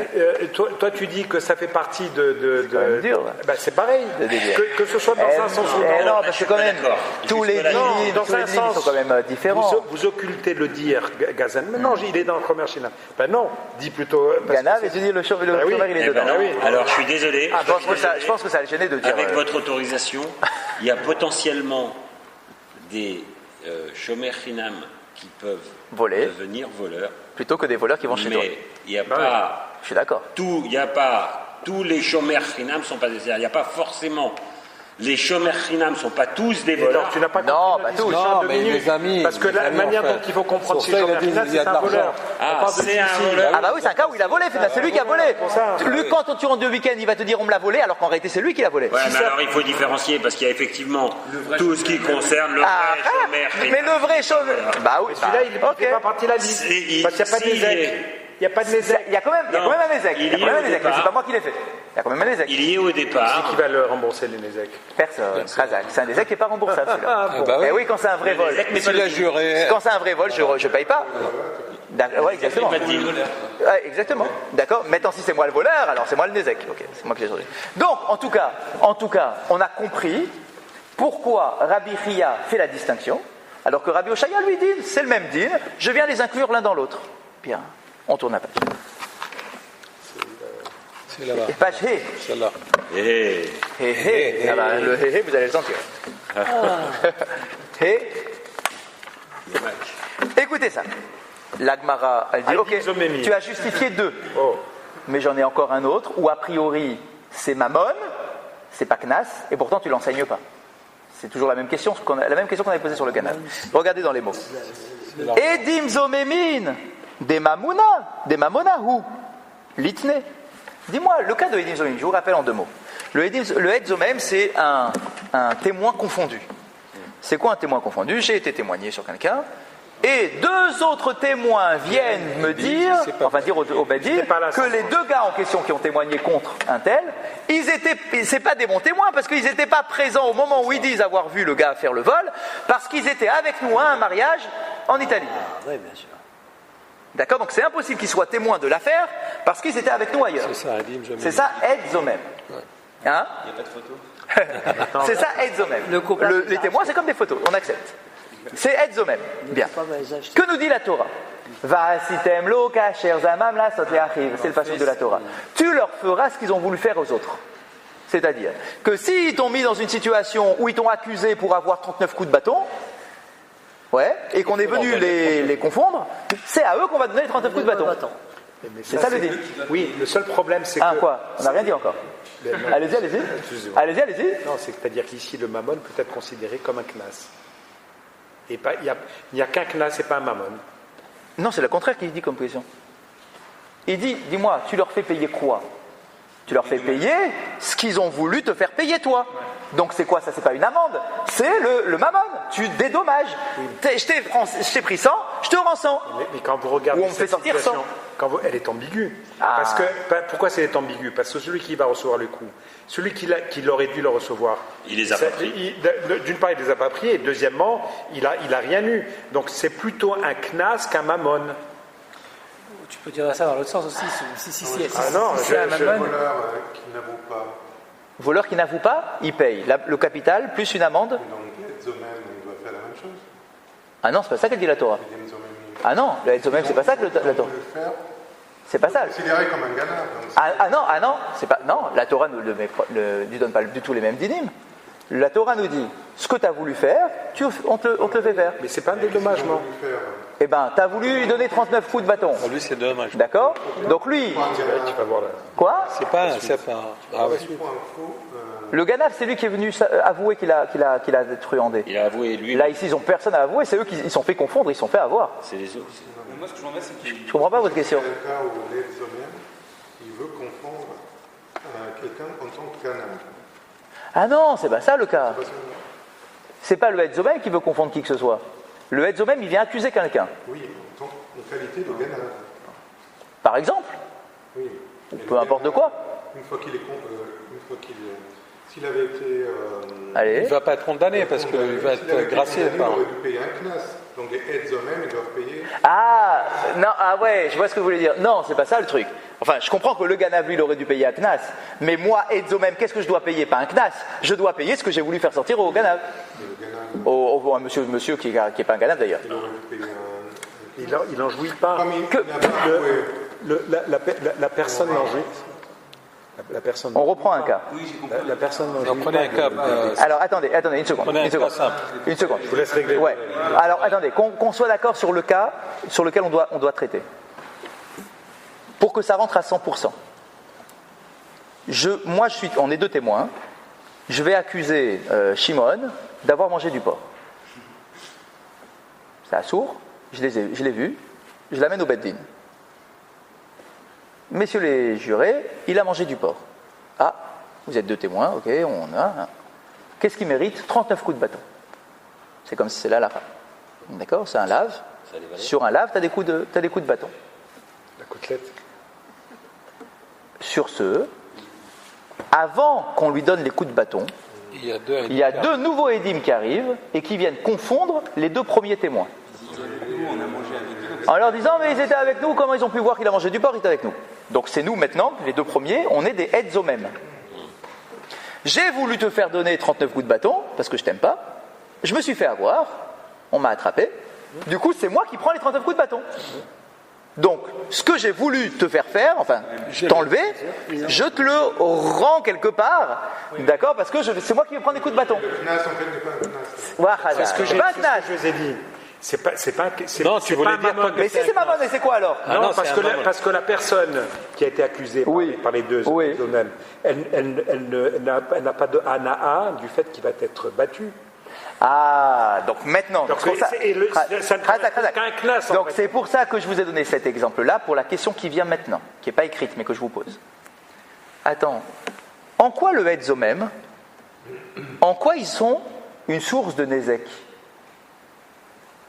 Toi, tu dis que ça fait partie de quand même dur. Ben, c'est pareil. De déduire. Que ce soit dans un sens ou dans l'autre. Non, parce que quand même, d'accord. tous les dîmes dans un sens, sont quand même différents. Vous occultez le dire Gazlan. Mais non, il est dans le commerce chinois. Ben non, dis plutôt. parce Ganav, que et tu dis le Shomer, oui. il est Eh ben dedans. non. Alors je suis désolé. Je pense que ça a gêné de dire. Avec votre autorisation, il y a potentiellement des Shomer Hinam qui peuvent Voler. devenir voleurs, Plutôt que des voleurs qui vont chez toi. mais il n'y a pas Je suis d'accord. tous les Shomer Hinam sont pas des. Il n'y a pas forcément Les Shomer Chinam ne sont pas tous des Et donc, voleurs. tu n'as pas Non, compris pas la tous. discussion Non, de mais minutes. les amis, Parce que les la amis, manière en fait. dont il faut comprendre Sur ça, Shomer il a dit, Chinam, il y a c'est de un voleur. l'argent. Ah, On parle de c'est un difficile. voleur. Ah bah oui, c'est un cas où il a volé, c'est lui qui a volé. pour ça. Lui, quand tu rentres de week-end, il va te dire on me l'a volé, alors qu'en réalité c'est lui qui l'a volé. Ouais, mais alors il faut différencier parce qu'il y a effectivement tout ce qui concerne le Ah, vrai Shomer Chinam. mais le vrai chômeur. Bah oui, Celui-là, il ne ok. fait pas partie de la liste. C'est- Parce qu'il n'y a pas de s'il Nézek. est- Il n'y a pas de Nézek. Il y a quand même, Non, un Nézek. il Il y a quand y est même un au Nézek, mais départ. c'est pas moi qui l'ai fait. Il y a quand même un Nézek. Il y est au départ. Qui va le rembourser, les Nézek? Personne. Razak. C'est un Nézek qui n'est pas remboursable celui-là. bah oui. Eh oui, quand c'est un vrai vol. Mais S'il a juré. Quand c'est un vrai vol, je paye pas. D'accord, ouais, exactement. pas de deal. Ouais, exactement. D'accord. Maintenant, si c'est moi le voleur, alors c'est moi le Nézek. Ok, c'est moi qui l'ai changé. Donc, en tout cas, on a compris pourquoi Rabbi Chia fait la distinction, alors que Rabbi Oshaya lui dit, c'est le même din, je viens les inclure l'un dans l'autre. Bien, on tourne la page. C'est là-bas. Et page hé. Celle-là. Eh, Hé hé. Ah bah, le hé hé, vous allez le sentir. Hé. Écoutez ça. L'Agmara, elle dit, Al ok, Zomemi. tu as justifié deux. Oh. Mais j'en ai encore un autre où a priori c'est Mammon, c'est pas Knas, et pourtant tu l'enseignes pas. C'est toujours la même question qu'on avait posée sur le canal. Regardez dans les mots. Edim zomemin, des mamona ou litne. Dis-moi, le cas de Edim zomem, je vous rappelle en deux mots. Le Ed zomem, c'est un témoin confondu. C'est quoi un témoin confondu? J'ai été témoigné sur quelqu'un. Et deux autres témoins viennent me dire, enfin dire au Bedin, que les deux gars en question qui ont témoigné contre un tel, c'est pas des bons témoins parce qu'ils n'étaient pas présents au moment où ils disent avoir vu le gars faire le vol, parce qu'ils étaient avec nous à un mariage en Italie. Oui, bien sûr. D'accord? Donc c'est impossible qu'ils soient témoins de l'affaire parce qu'ils étaient avec nous ailleurs. C'est ça, Adim, je C'est ça, Ed Zomem. Hein? Il n'y a pas de photo. C'est ça, Ed Zomem. Les témoins, c'est comme des photos, on accepte. C'est Ed Zomem. Bien. Que nous dit la Torah? Va'asitem lo kasher zamam la sot le'achiv. C'est le passage de la Torah. Tu leur feras ce qu'ils ont voulu faire aux autres. C'est-à-dire que s'ils t'ont mis dans une situation où ils t'ont accusé pour avoir 39 coups de bâton, ouais, et qu'on est venu les confondre, c'est à eux qu'on va donner les 39 coups de bâton. C'est ça le deal. Oui, le seul problème, c'est Ah, que... quoi? On n'a rien dit encore. Allez-y. Excusez-moi. Allez-y. Non, c'est-à-dire qu'ici, le mammon peut être considéré comme un knas. Et pas, il n'y a qu'un knas et pas un mammon. Non, c'est le contraire qu'il dit comme position. Il dit, dis-moi, tu leur fais payer quoi? Tu leur fais payer ce qu'ils ont voulu te faire payer toi. Donc c'est quoi ça? C'est pas une amende, c'est le mammon. Tu dédommages. Je t'ai pris 100, je te rends 100. Mais quand vous regardez Ou on me fait cette sortir situation, sans. elle est ambiguë. Ah. Parce que, pourquoi c'est ambigu? Parce que celui qui va recevoir le coup, celui qui aurait dû le recevoir, Il les a pas pris. D'une part, il les a pas pris, et deuxièmement, il a rien eu. Donc c'est plutôt un knas qu'un mammon. Tu peux dire ça dans l'autre sens aussi. Si Ah non, c'est un mammon, qui n'avoue pas. Voleur qui n'avoue pas, il paye le capital plus une amende. Donc, Zomem, il doit faire la même chose. Ah non, c'est pas ça qu'elle dit la Torah. Edim Zomem, Ah non, le Zomem, c'est pas ça que la Torah. le faire, C'est pas ça. considéré comme un ganav. Ah non, c'est pas. Non, la Torah ne lui donne pas du tout les mêmes dynimes. La Torah nous dit ce que tu as voulu faire, on te le fait faire. Mais c'est pas un dédommagement. Eh ben, tu as voulu lui donner 39 coups de bâton. Ah, lui, c'est dommage. D'accord? Donc lui, Tu vas voir là. quoi? C'est pas. Ah ouais. Le Ganav, c'est lui qui est venu avouer qu'il a truandé. il a avoué lui. Là, ici, ils ont personne à avouer, c'est eux qui se sont fait confondre, ils se sont fait avoir. C'est les autres. Mais moi, ce que je m'en vais, c'est qu'il Je comprends pas votre question. C'est le cas où l'Ed Zomem, il veut confondre quelqu'un en tant que ganav. Ah non, c'est pas ça le cas. C'est pas le Hetzomem qui veut confondre qui que ce soit. Le Hetzomem, il vient accuser quelqu'un. Oui, en qualité de ganav. Par exemple, Oui. peu importe de quoi. Une fois qu'il est. S'il avait été. Allez. Il ne va pas être condamné parce qu'il va être gracié Il par. aurait dû payer un knas. Donc les aides eux-mêmes, ils doivent payer. Ah, non, ah ouais, je vois ce que vous voulez dire. Non, c'est pas ça le truc. Enfin, je comprends que le Ganav, lui, il aurait dû payer un Knas. Mais moi, Hetzomem, qu'est-ce que je dois payer? Pas un Knas. Je dois payer ce que j'ai voulu faire sortir au Ganav. Au monsieur qui est pas un Ganav d'ailleurs. Il aurait dû payer un. Il n'en jouit pas. Comme il Que- n'a pas avoué. La personne n'en jouit. La personne. On reprend un cas. La personne n'en Donc, jouit prenez un pas. cas. Alors, attendez, une seconde. Prenez un Une cas seconde. simple. Une seconde. Je vous laisse régler. Ouais. Alors, attendez, qu'on soit d'accord sur le cas sur lequel on doit traiter. Pour que ça rentre à 100%. On est deux témoins. je vais accuser Shimon d'avoir mangé du porc. C'est assourd, je l'ai vu, je l'amène au Beddin. Messieurs les jurés, il a mangé du porc. Ah, vous êtes deux témoins, ok, on a. Qu'est-ce qu'il mérite? 39 coups de bâton. C'est comme si c'est là la fin. D'accord? C'est un lave. Sur un lave, tu as des coups de bâton. La côtelette. Sur ce, avant qu'on lui donne les coups de bâton, il y a deux nouveaux édimes qui arrivent et qui viennent confondre les deux premiers témoins. En leur disant, mais ils étaient avec nous, comment ils ont pu voir qu'il a mangé du porc? Il était avec nous. Donc c'est nous maintenant, les deux premiers, on est des Edzomem. J'ai voulu te faire donner 39 coups de bâton, parce que je t'aime pas. Je me suis fait avoir, on m'a attrapé. Du coup, c'est moi qui prends les 39 coups de bâton. Donc, ce que j'ai voulu te faire faire, enfin, t'enlever, je te le rends quelque part, d'accord? Parce que c'est moi qui vais prendre des coups de bâton. C'est ce que je vous ai dit. Non, tu voulais dire quoi? Mais si c'est Mammon, et c'est quoi alors? Non, parce que la personne qui a été accusée par les deux zonem, elle n'a pas de anaa du fait qu'il va être battu. Ah, donc maintenant. Donc c'est pour ça que je vous ai donné cet exemple-là pour la question qui vient maintenant, qui n'est pas écrite mais que je vous pose. Attends, en quoi le Edzomem, en quoi ils sont une source de Nézek?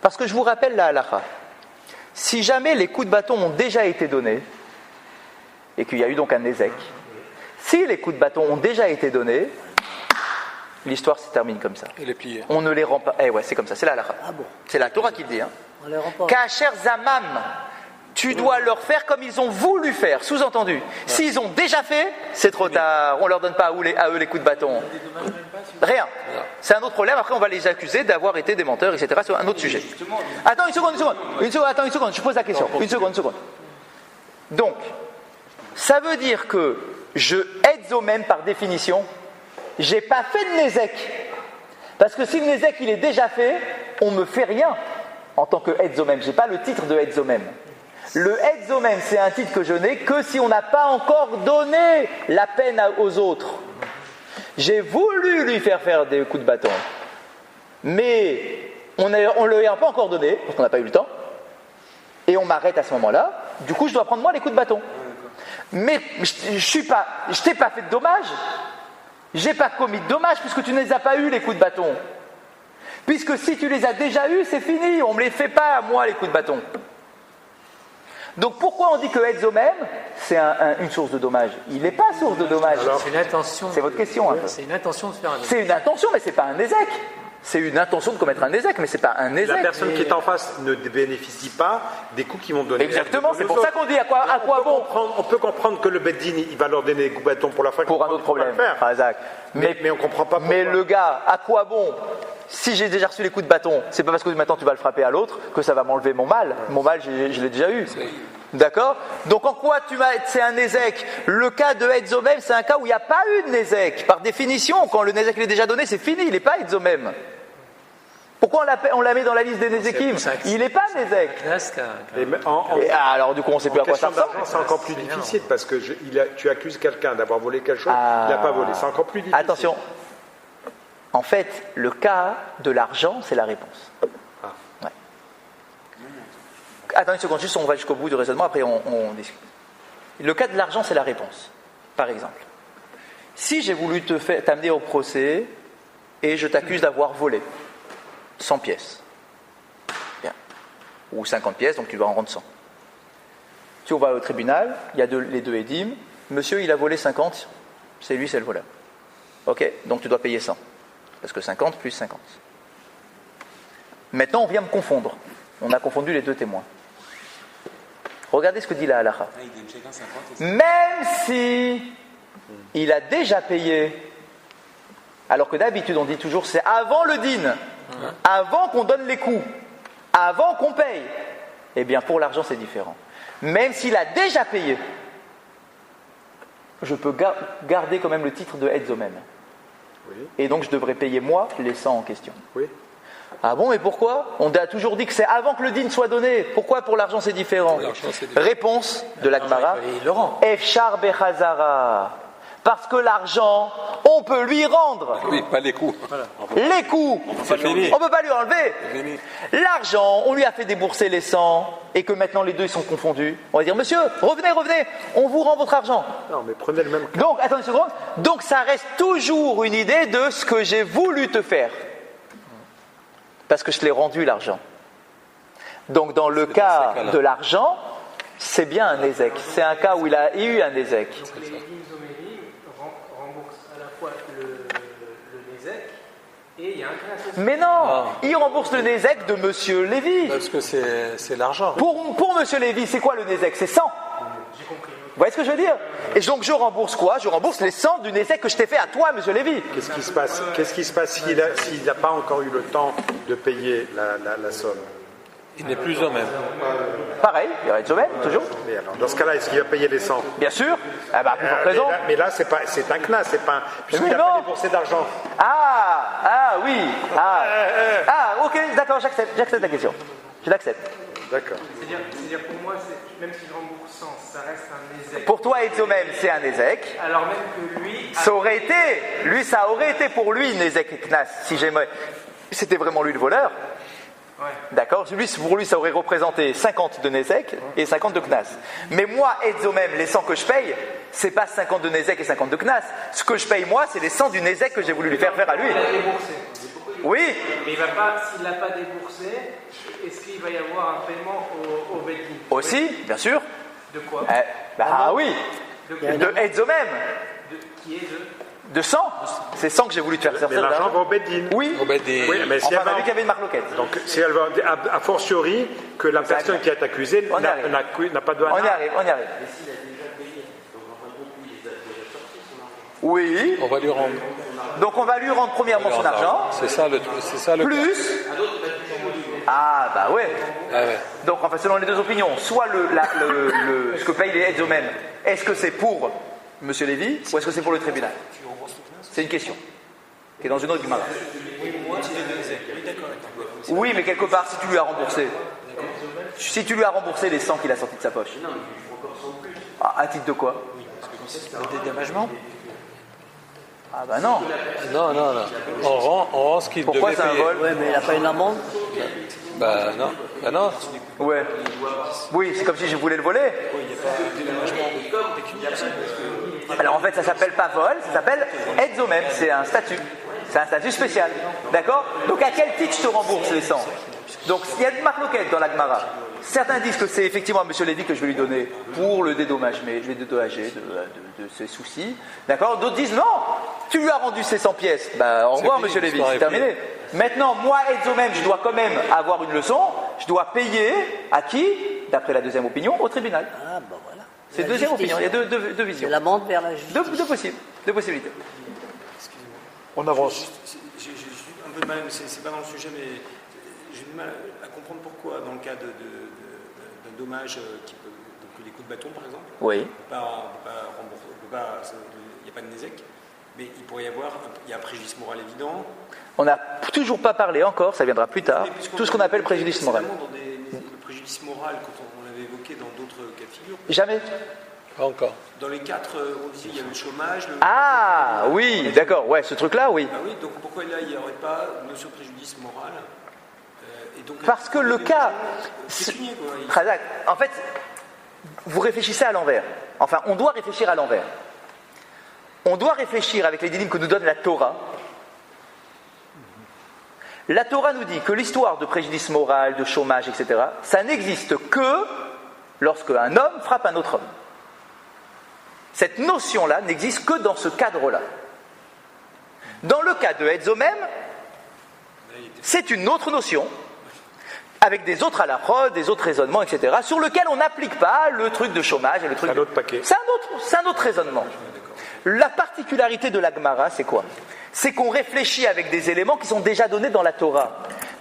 Parce que je vous rappelle la halakha. Si jamais les coups de bâton ont déjà été donnés, et qu'il y a eu donc un Nézek, si les coups de bâton ont déjà été donnés, l'histoire se termine comme ça. Il est plié. On ne les rend pas. Eh ouais, c'est comme ça, c'est la halakha. Ah bon. C'est la Torah qui le dit. Hein. On les rend pas. Kacher Zamam, tu dois leur faire comme ils ont voulu faire, sous-entendu. S'ils ont déjà fait, c'est trop tard. On ne leur donne pas à eux les coups de bâton. Rien. C'est un autre problème. Après, on va les accuser d'avoir été des menteurs, etc. C'est un autre sujet. Attends une seconde. Je pose la question. Une seconde. Donc, ça veut dire que je Edzomem par définition. J'ai pas fait de Nézek. Parce que si le Nézek il est déjà fait, on me fait rien en tant que Edzomem. J'ai pas le titre de Edzomem. Le Edzomem, c'est un titre que je n'ai que si on n'a pas encore donné la peine aux autres. J'ai voulu lui faire des coups de bâton. Mais on ne lui a pas encore donné, parce qu'on n'a pas eu le temps. Et on m'arrête à ce moment-là. Du coup, je dois prendre moi les coups de bâton. Mais je t'ai pas fait de dommage. J'ai pas commis de dommage puisque tu ne les as pas eus les coups de bâton. Puisque si tu les as déjà eus, c'est fini, on ne me les fait pas à moi les coups de bâton. Donc pourquoi on dit que Edzomem, c'est une source de dommage? Il n'est pas source de dommage. C'est une intention. C'est votre question. Un peu. C'est une intention de faire un. C'est une intention, mais c'est pas un Nézek. C'est une intention de commettre un Nézek, mais c'est pas un Nézek. La personne qui est en face ne bénéficie pas des coups qu'ils vont donner. Exactement, c'est pour ça qu'on dit à quoi bon. On peut comprendre que le Beddin, il va leur donner des coups de bâton pour la fois. Pour un autre problème. Mais on comprend pas pourquoi. Mais le gars, à quoi bon? Si j'ai déjà reçu les coups de bâton, c'est pas parce que maintenant tu vas le frapper à l'autre que ça va m'enlever mon mal. Mon mal, je l'ai déjà eu. D'accord? Donc en quoi c'est un Nézek? Le cas de Edzomem, c'est un cas où il n'y a pas eu de Nézek. Par définition, quand le Nézek est déjà donné, c'est fini, il n'est pas Edzomem. Pourquoi on la met dans la liste des Nézekim? Il n'est pas Nézek. Alors du coup, on ne sait plus à quoi ça ressemble. C'est encore plus difficile parce que tu accuses quelqu'un d'avoir volé quelque chose, il n'a pas volé. C'est encore plus difficile. Attention. En fait, le cas de l'argent, c'est la réponse. Ouais. Attends une seconde, juste on va jusqu'au bout du raisonnement, après on discute. Le cas de l'argent, c'est la réponse. Par exemple, si j'ai voulu t'amener au procès et je t'accuse d'avoir volé 100 pièces, bien, ou 50 pièces, donc tu dois en rendre 100. Si on va au tribunal, il y a les deux édimes, monsieur il a volé 50, c'est lui, c'est le voleur. Ok, donc tu dois payer 100. Parce que 50 plus 50. Maintenant, on vient me confondre. On a confondu les deux témoins. Regardez ce que dit la halakha. Même si il a déjà payé, alors que d'habitude on dit toujours c'est avant le din, avant qu'on donne les coups, avant qu'on paye. Eh bien, pour l'argent, c'est différent. Même s'il a déjà payé, je peux garder quand même le titre de Edzomem. Oui. Et donc je devrais payer moi les 100 en question. Oui. Ah bon, et pourquoi? On a toujours dit que c'est avant que le din soit donné. Pourquoi pour l'argent c'est différent? Réponse de la Gemara. Efshar bechazara. Parce que l'argent, on peut lui rendre. Oui, pas les coups. Les coûts, C'est fini. on ne peut pas lui enlever. C'est fini. L'argent, on lui a fait débourser les 100 et que maintenant les deux ils sont confondus. On va dire, monsieur, revenez, on vous rend votre argent. Non, mais prenez le même cas. Donc, attends une seconde. Donc, ça reste toujours une idée de ce que j'ai voulu te faire. Parce que je te l'ai rendu l'argent. Donc, dans le cas cas-là. de l'argent, c'est bien un ézek. C'est un cas où il a eu un ézek. Donc les Gimzomélim remboursent à la fois le Nézek et il y a un knas aussi. Mais non, il rembourse le nézek de monsieur Lévy. Parce que c'est l'argent. Pour monsieur Lévy, c'est quoi le nézek? C'est 100. J'ai compris. Vous voyez ce que je veux dire? Et donc je rembourse quoi? Je rembourse les 100 du nézek que je t'ai fait à toi, monsieur Lévy. Qu'est-ce qui se passe s'il n'a pas encore eu le temps de payer la somme? Il n'est plus au même. Pareil, il y aurait Zomel, toujours. Mais alors, dans ce cas-là, est-ce qu'il va payer les 100? Bien sûr. Ah bah, plus forte raison. Mais là, c'est un knas, c'est pas puisqu'il Mais n'a non. pas déboursé d'argent. Oui. Ok, d'accord, j'accepte la question. Je l'accepte. D'accord. C'est-à-dire pour moi, même si je rembourse 100, ça reste un Nézek. Pour toi, Etzomem, c'est un nézek. Alors même que lui... Ça aurait été pour lui nézek et knas, si j'aimerais. C'était vraiment lui le voleur. Ouais. D'accord? Pour lui, ça aurait représenté 50 de Nézek et 50 de Knas. Mais moi, Etzomem, les 100 que je paye, c'est pas 50 de Nézek et 50 de Knas. Ce que je paye, moi, c'est les 100 du Nézek que j'ai voulu lui faire à lui. Il a déboursé. Oui, Mais il va pas, s'il ne l'a pas déboursé, est-ce qu'il va y avoir un paiement au Beddin? aussi, bien sûr. De quoi? Oui, de Etzomem. Qui est de... De 100. C'est 100 que j'ai voulu te faire Mais servir. l'argent va au Beddin. Oui. Au Beddin. Oui, mais si Enfin, elle on a va- vu qu'il y avait une marloquette. donc si elle va a fortiori que la personne qui est accusée On y arrive. n'a pas de On y arrive. Oui. On va lui rendre. Donc on va lui rendre premièrement son argent. C'est ça le Plus. Ah bah ouais. Ah ouais. Donc en fait selon les deux opinions, soit ce que paye les Etzomem, est-ce que c'est pour Monsieur Lévy ou est-ce que c'est pour le tribunal? C'est une question qui est dans une autre Gemara. Oui, mais quelque part si tu lui as remboursé, les 100 qu'il a sortis de sa poche. À titre de quoi? Le dédommagement. Ah bah non. Non. On rend ce qu'il devait Pourquoi c'est un payer. vol? Ouais, mais il n'a pas une amende. Bah non. Ouais. Oui, c'est comme si je voulais le voler. Alors en fait, ça s'appelle pas vol, ça s'appelle Etzomem, c'est un statut. C'est un statut spécial. D'accord? Donc à quel titre je te rembourse les 100? Donc il y a une marloquette dans la Gemara. Certains disent que c'est effectivement à M. Lévy que je vais lui donner pour le dédommager de ses soucis. D'accord? D'autres disent non, tu lui as rendu ses 100 pièces. Bah, au revoir, fini, M. Lévy, l'histoire c'est est terminé. Maintenant, moi, Etzomem, je dois quand même avoir une leçon. Je dois payer à qui? D'après la deuxième opinion, au tribunal. Ah, bah voilà. C'est La deuxième justice. opinion, il y a deux C'est visions. l'amende vers la justice. Deux possibilités. On avance. J'ai un peu de mal, c'est pas dans le sujet, mais j'ai du mal à comprendre pourquoi, dans le cas d'un dommage qui peut, donc les coups de bâton par exemple, Oui. on peut pas rembourser, il n'y a pas de Nézek, mais il pourrait y avoir, il y a un préjudice moral évident. On n'a toujours pas parlé encore, ça viendra plus tard, Mais puisqu'on tout ce qu'on appelle préjudice moral. précédemment le préjudice moral, quand on l'avait évoqué dans d'autres cas de figure, Jamais. Pas encore. dans les quatre, on disait il y a le chômage. Ah oui, d'accord, ouais, ce truc-là, oui. Ah oui, donc pourquoi là il n'y aurait pas notion de préjudice moral et donc, Parce que le cas... pécunier, quoi. Razak, en fait, vous réfléchissez à l'envers. Enfin, on doit réfléchir à l'envers. On doit réfléchir avec les dynimes que nous donne la Torah. La Torah nous dit que l'histoire de préjudice moral, de chômage, etc., ça n'existe que lorsque un homme frappe un autre homme. Cette notion-là n'existe que dans ce cadre-là. Dans le cas de Etzomem, c'est une autre notion, avec des autres halachot, des autres raisonnements, etc., sur lequel on n'applique pas le truc de chômage et le truc. Un autre paquet. C'est un autre raisonnement. La particularité de la Gemara, c'est quoi? C'est qu'on réfléchit avec des éléments qui sont déjà donnés dans la Torah,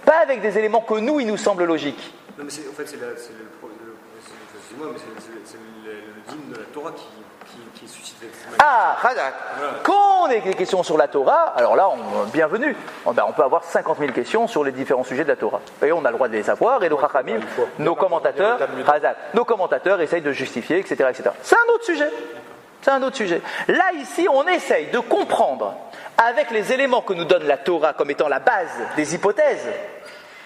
pas avec des éléments que nous, il nous semble logiques. Non, mais en fait, c'est le dîme de la Torah qui suscite cette Ah, Razak, quand on a des questions sur la Torah, alors là, bienvenue. On peut avoir 50 000 questions sur les différents sujets de la Torah. Et on a le droit de les savoir, et nos chachamim, nos commentateurs, Razak, nos commentateurs essayent de justifier, etc., etc. C'est un autre sujet. C'est un autre sujet. Là, ici, on essaye de comprendre, avec les éléments que nous donne la Torah comme étant la base des hypothèses.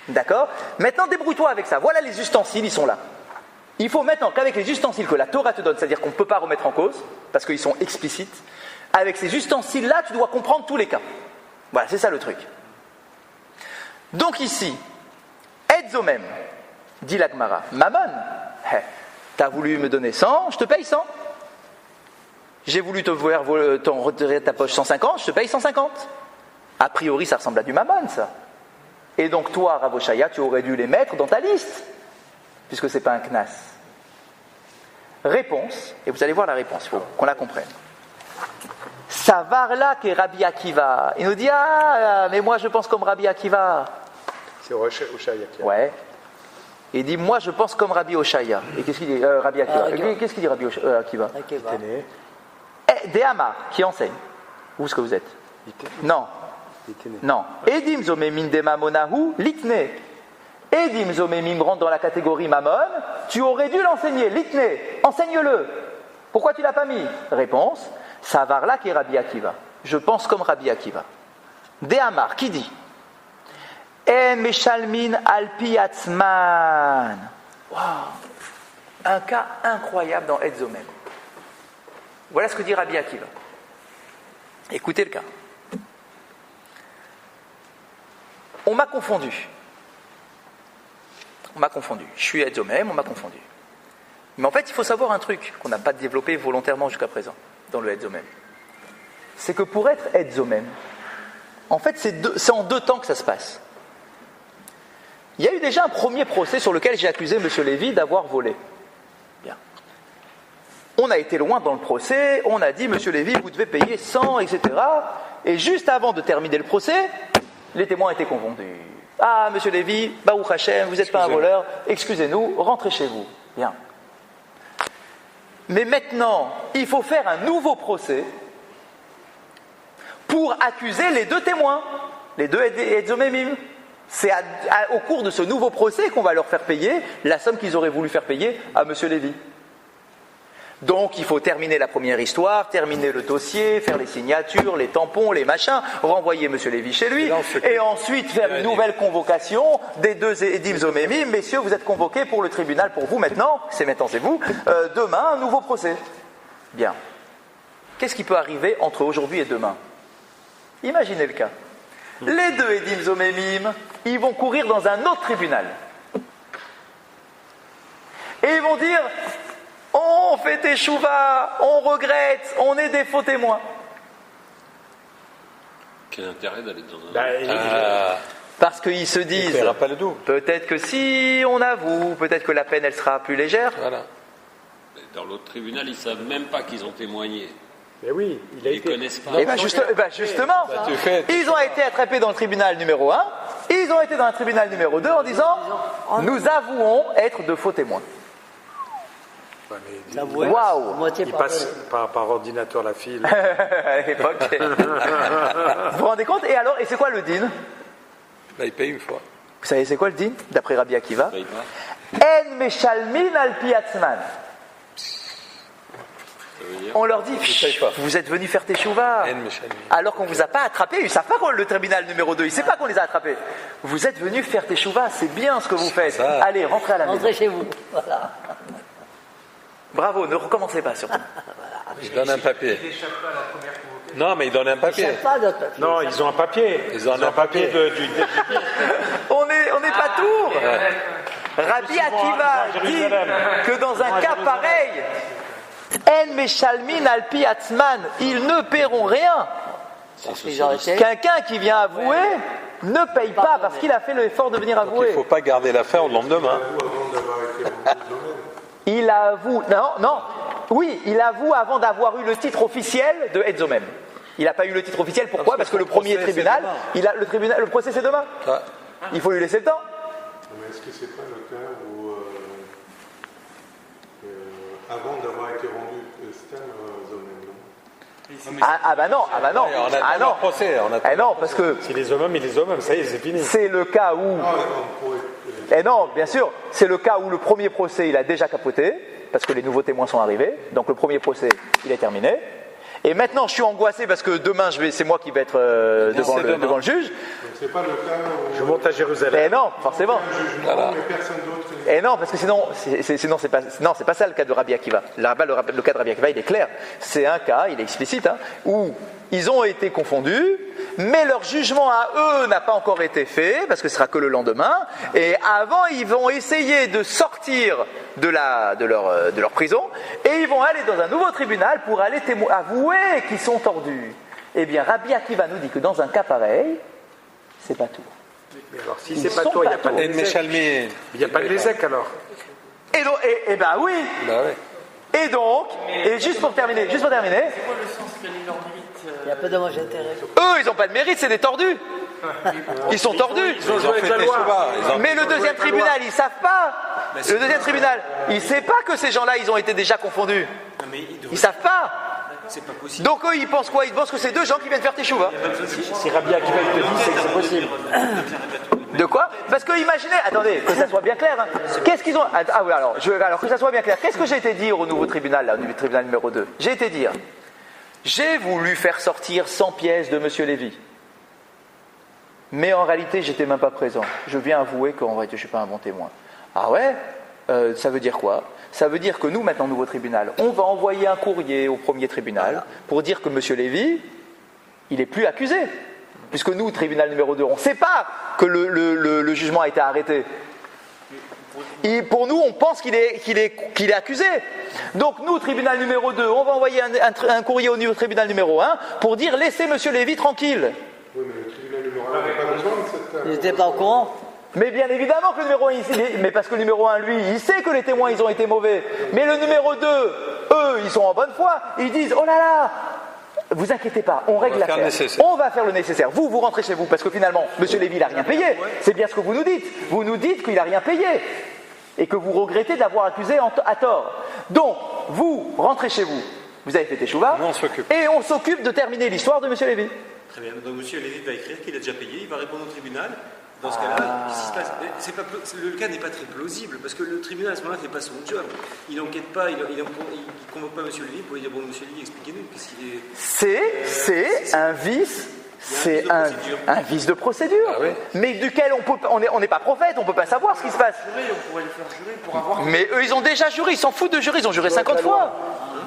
D'accord ? Maintenant, débrouille-toi avec ça. Voilà les ustensiles, ils sont là. Il faut maintenant qu'avec les ustensiles que la Torah te donne, c'est-à-dire qu'on ne peut pas remettre en cause, parce qu'ils sont explicites, avec ces ustensiles-là, tu dois comprendre tous les cas. Voilà, c'est ça le truc. Donc ici, Edzomem, dit la Gemara, Mammon, t'as voulu me donner 100, je te paye 100. J'ai voulu te voir t'en retirer de ta poche 150, je te paye 150. A priori, ça ressemble à du Mammon, ça. Et donc toi, Rav Oshaya, tu aurais dû les mettre dans ta liste, puisque ce n'est pas un knas. Réponse, et vous allez voir la réponse, il faut qu'on la comprenne. Savarla qui est Rabbi Akiva. Il nous dit, mais moi je pense comme Rabbi Akiva. C'est Oshaya qui a. Ouais. Il dit, moi je pense comme Rabbi Oshaya. Et qu'est-ce qu'il dit Rabbi Akiva. Qu'est-ce qu'il dit Rabbi Akiva? Dehamar, qui enseigne. Où est-ce que vous êtes? Non. Non. Edim zomemim demamonahu litne. Edim zomemim rentre dans la catégorie Mammon. Tu aurais dû l'enseigner. Litne. Enseigne-le. Pourquoi tu l'as pas mis? Réponse. Savarla qui est Rabbi Akiva. Je pense comme Rabbi Akiva. Dehamar, qui dit? En meshalmin alpi atzman. Wow. Un cas incroyable dans Edzomem. Voilà ce que dit Rabbi Akiva. Écoutez le cas. On m'a confondu. Je suis Edzomem, on m'a confondu. Mais en fait, il faut savoir un truc qu'on n'a pas développé volontairement jusqu'à présent dans le Edzomem. C'est que pour être Edzomem, en fait, c'est en 2 temps que ça se passe. Il y a eu déjà un premier procès sur lequel j'ai accusé M. Lévy d'avoir volé. Bien. On a été loin dans le procès, on a dit, M. Lévy, vous devez payer 100, etc. Et juste avant de terminer le procès, les témoins étaient confondus. Ah, M. Lévy, Baruch Hashem, vous n'êtes pas un voleur, excusez-nous, rentrez chez vous. Bien. Mais maintenant, il faut faire un nouveau procès pour accuser les 2 témoins, les 2 Edzomemim. C'est au cours de ce nouveau procès qu'on va leur faire payer la somme qu'ils auraient voulu faire payer à M. Lévy. Donc il faut terminer la première histoire, terminer le dossier, faire les signatures, les tampons, les machins, renvoyer M. Lévy chez lui, et ensuite faire une nouvelle convocation des 2 Edim Zomemim. Messieurs, vous êtes convoqués pour le tribunal, pour vous maintenant, c'est vous, demain, un nouveau procès. Bien. Qu'est-ce qui peut arriver entre aujourd'hui et demain? Imaginez le cas. Les 2 Edim Zomemim, ils vont courir dans un autre tribunal. Et ils vont dire, on fait teshuva, on regrette, on est des faux témoins. Quel intérêt d'aller dans un... Parce qu'ils se disent, peut-être que si on avoue, peut-être que la peine elle sera plus légère. Voilà. Dans l'autre tribunal, ils ne savent même pas qu'ils ont témoigné. Mais oui, ils connaissent pas. Et bien justement, ils ont été attrapés dans le tribunal numéro 1, ils ont été dans le tribunal numéro 2 en disant, nous avouons être de faux témoins. Waouh! Il passe par ordinateur la file. À l'époque. Vous vous rendez compte? Et alors, et c'est quoi le din? Là, il paye une fois. Vous savez, c'est quoi le din, d'après Rabbi Akiva? En meshalmin al pi atzman. On leur dit, vous êtes venus faire teshuva, alors qu'on ne vous a pas attrapé. Ils ne savent pas qu'on le tribunal numéro 2, ils ne savent pas qu'on les a attrapés. Vous êtes venus faire teshuva, c'est bien ce que vous faites. Allez, rentrez à la maison. Rentrez chez vous. Voilà. Bravo, ne recommencez pas surtout. Ils donnent un papier. Non, mais ils donnent un papier. Non, ils ont un papier. Ils ont un papier du On n'est pas tour. Rabbi Akiva dit que dans un cas pareil, En meshalmin alpi atzman, ils ne paieront rien. Quelqu'un qui vient avouer ne paye pas parce qu'il a fait l'effort de venir avouer. Il ne faut pas garder l'affaire au lendemain. Il avoue, oui, il avoue avant d'avoir eu le titre officiel de Edzomem. Il n'a pas eu le titre officiel, pourquoi? Parce que le premier tribunal, le procès c'est demain. Il faut lui laisser le temps. Mais est-ce que c'est pas le cas où, avant d'avoir été rendu, c'était un Zomem, non? Ah bah non. Non, parce que Si les hommes, ils les hommes, ça y est, c'est fini. c'est le cas où... Eh non, bien sûr, c'est le cas où le premier procès, il a déjà capoté, parce que les nouveaux témoins sont arrivés, donc le premier procès, il est terminé. Et maintenant, je suis angoissé parce que demain, c'est moi qui vais être devant le juge. Donc c'est pas le cas où Je monte à Jérusalem. Eh non, forcément. mais personne d'autre. Et non, parce que sinon, c'est pas ça le cas de Rabbi Akiva. Là-bas, le cas de Rabbi Akiva, il est clair. C'est un cas, il est explicite, où ils ont été confondus, mais leur jugement à eux n'a pas encore été fait, parce que ce sera que le lendemain. Et avant, ils vont essayer de sortir de leur prison, et ils vont aller dans un nouveau tribunal pour aller avouer qu'ils sont tordus. Eh bien, Rabbi Akiva nous dit que dans un cas pareil, c'est pas tout. Mais alors, si Ils c'est pas sont toi, il n'y a pas pas de Lézek. Il n'y a pas de Lézek alors. Et donc, ben oui. Et donc, et juste pour terminer, C'est quoi le sens quel est leur mérite Il y a peu dommages et intérêts. eux, ils n'ont pas de mérite, c'est des tordus. Ils sont tordus. Ils ont joué avec la loi. Mais le deuxième tribunal, ils savent pas. Le deuxième tribunal, il sait pas que ces gens-là, ils ont été déjà confondus. Non, mais Ils savent pas. c'est pas possible. Donc eux, ils pensent quoi? Ils pensent que c'est deux gens qui viennent faire teshuva. Si Rabbi Akiva te dit, c'est que c'est possible. De quoi? Parce que imaginez, attendez, que ça soit bien clair. Qu'est-ce qu'ils ont? Ah oui, alors que ça soit bien clair. Qu'est-ce que j'ai été dire au nouveau tribunal, là, au tribunal numéro 2? J'ai été dire, j'ai voulu faire sortir 100 pièces de Monsieur Lévy. Mais en réalité, j'étais même pas présent. Je viens avouer qu'en réalité, je suis pas un bon témoin. Ah ouais? Ça veut dire quoi? Ça veut dire que nous, maintenant, au nouveau tribunal, on va envoyer un courrier au premier tribunal pour dire que M. Lévy, il est plus accusé. Puisque nous, tribunal numéro 2, on ne sait pas que le jugement a été arrêté. Et pour nous, on pense qu'il est accusé. Donc nous, tribunal numéro 2, on va envoyer un courrier au tribunal numéro 1 pour dire laissez M. Lévy tranquille. Oui, mais le tribunal numéro 1 n'avait pas besoin de cette... Ils n'étaient pas au courant. Mais bien évidemment que le numéro 1, mais parce que le numéro 1, lui, il sait que les témoins, ils ont été mauvais. Mais le numéro 2, eux, ils sont en bonne foi. Ils disent, oh là là, vous inquiétez pas, on règle l'affaire. On va faire le nécessaire. Vous rentrez chez vous, parce que finalement, M. Lévy, il n'a rien payé. C'est bien ce que vous nous dites. Vous nous dites qu'il n'a rien payé. Et que vous regrettez d'avoir accusé à tort. Donc, vous rentrez chez vous. Vous avez fait teshuva. Et on s'occupe de terminer l'histoire de M. Lévy. Très bien, donc M. Lévy va écrire qu'il a déjà payé, il va répondre au tribunal. Dans ce cas-là, qu'est-ce qui se passe? Le cas n'est pas très plausible, parce que le tribunal à ce moment-là ne fait pas son job. Il n'enquête pas, il ne convoque pas M. Lévy pour lui dire, bon, M. Lévy, expliquez-nous, qu'est-ce qu'il est... C'est un vice. C'est un vice de procédure, mais duquel on n'est pas prophète, on ne peut pas savoir ce qui se passe. On pourrait le faire jurer pour avoir... Mais eux, ils ont déjà juré, ils s'en foutent de jurer, ils ont juré 50 fois.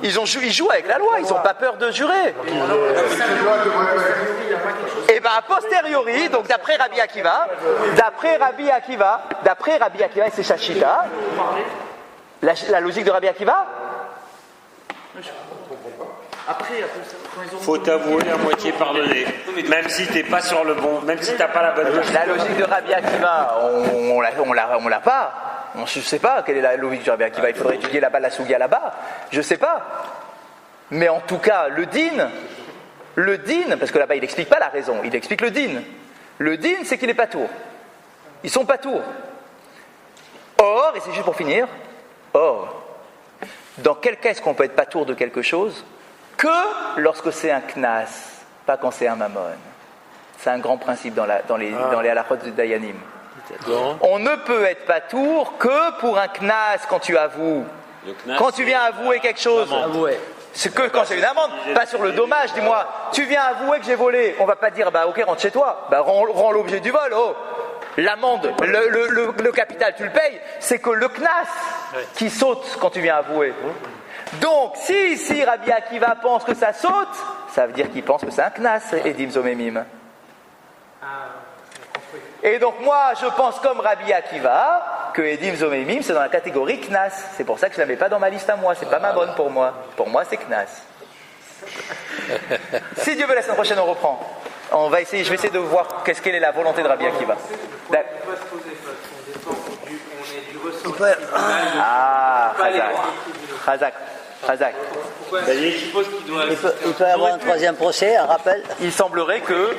Ils jouent avec la loi, ils n'ont pas peur de jurer. Et bien, a posteriori, donc d'après Rabbi Akiva, et c'est Shachita, la logique de Rabbi Akiva. Après, quand ils ont... Faut t'avouer à moitié pardonner, même si t'es pas sur le bon, même si t'as pas la bonne version. La logique de Rabbi Akiva, on l'a pas. Je ne sais pas quelle est la logique de Rabbi Akiva. Il faudrait étudier là-bas la Sougia là-bas. Je ne sais pas. Mais en tout cas, le din, parce que là-bas il n'explique pas la raison, il explique le din. Le din, c'est qu'il est patour. Ils sont patours. Or, et c'est juste pour finir, dans quel cas est-ce qu'on peut être patour de quelque chose que lorsque c'est un knas, pas quand c'est un mammon. C'est un grand principe dans les halachot de Dayanim. On ne peut être patour que pour un knas quand tu avoues. Quand tu viens avouer quelque chose. C'est que quand c'est une amende, pas sur le dommage. Dis-moi, tu viens avouer que j'ai volé. On va pas dire, bah ok, rentre chez toi. Bah rends l'objet du vol. Oh, l'amende, le capital, tu le payes. C'est que le knas qui saute quand tu viens avouer. Donc, si Rabbi Akiva pense que ça saute, ça veut dire qu'il pense que c'est un knas, Edim Zomemim. Et donc moi, je pense comme Rabbi Akiva que Edim Zomemim, c'est dans la catégorie knas. C'est pour ça que je ne la mets pas dans ma liste à moi. C'est pas ma bonne pour moi. Pour moi, c'est knas. Si Dieu veut, la semaine prochaine, on reprend. Je vais essayer de voir quelle est la volonté de Rabbi Akiva. On va se poser parce qu'on est du ressort. Chazak. Il peut y avoir un troisième procès, un rappel. Il semblerait que...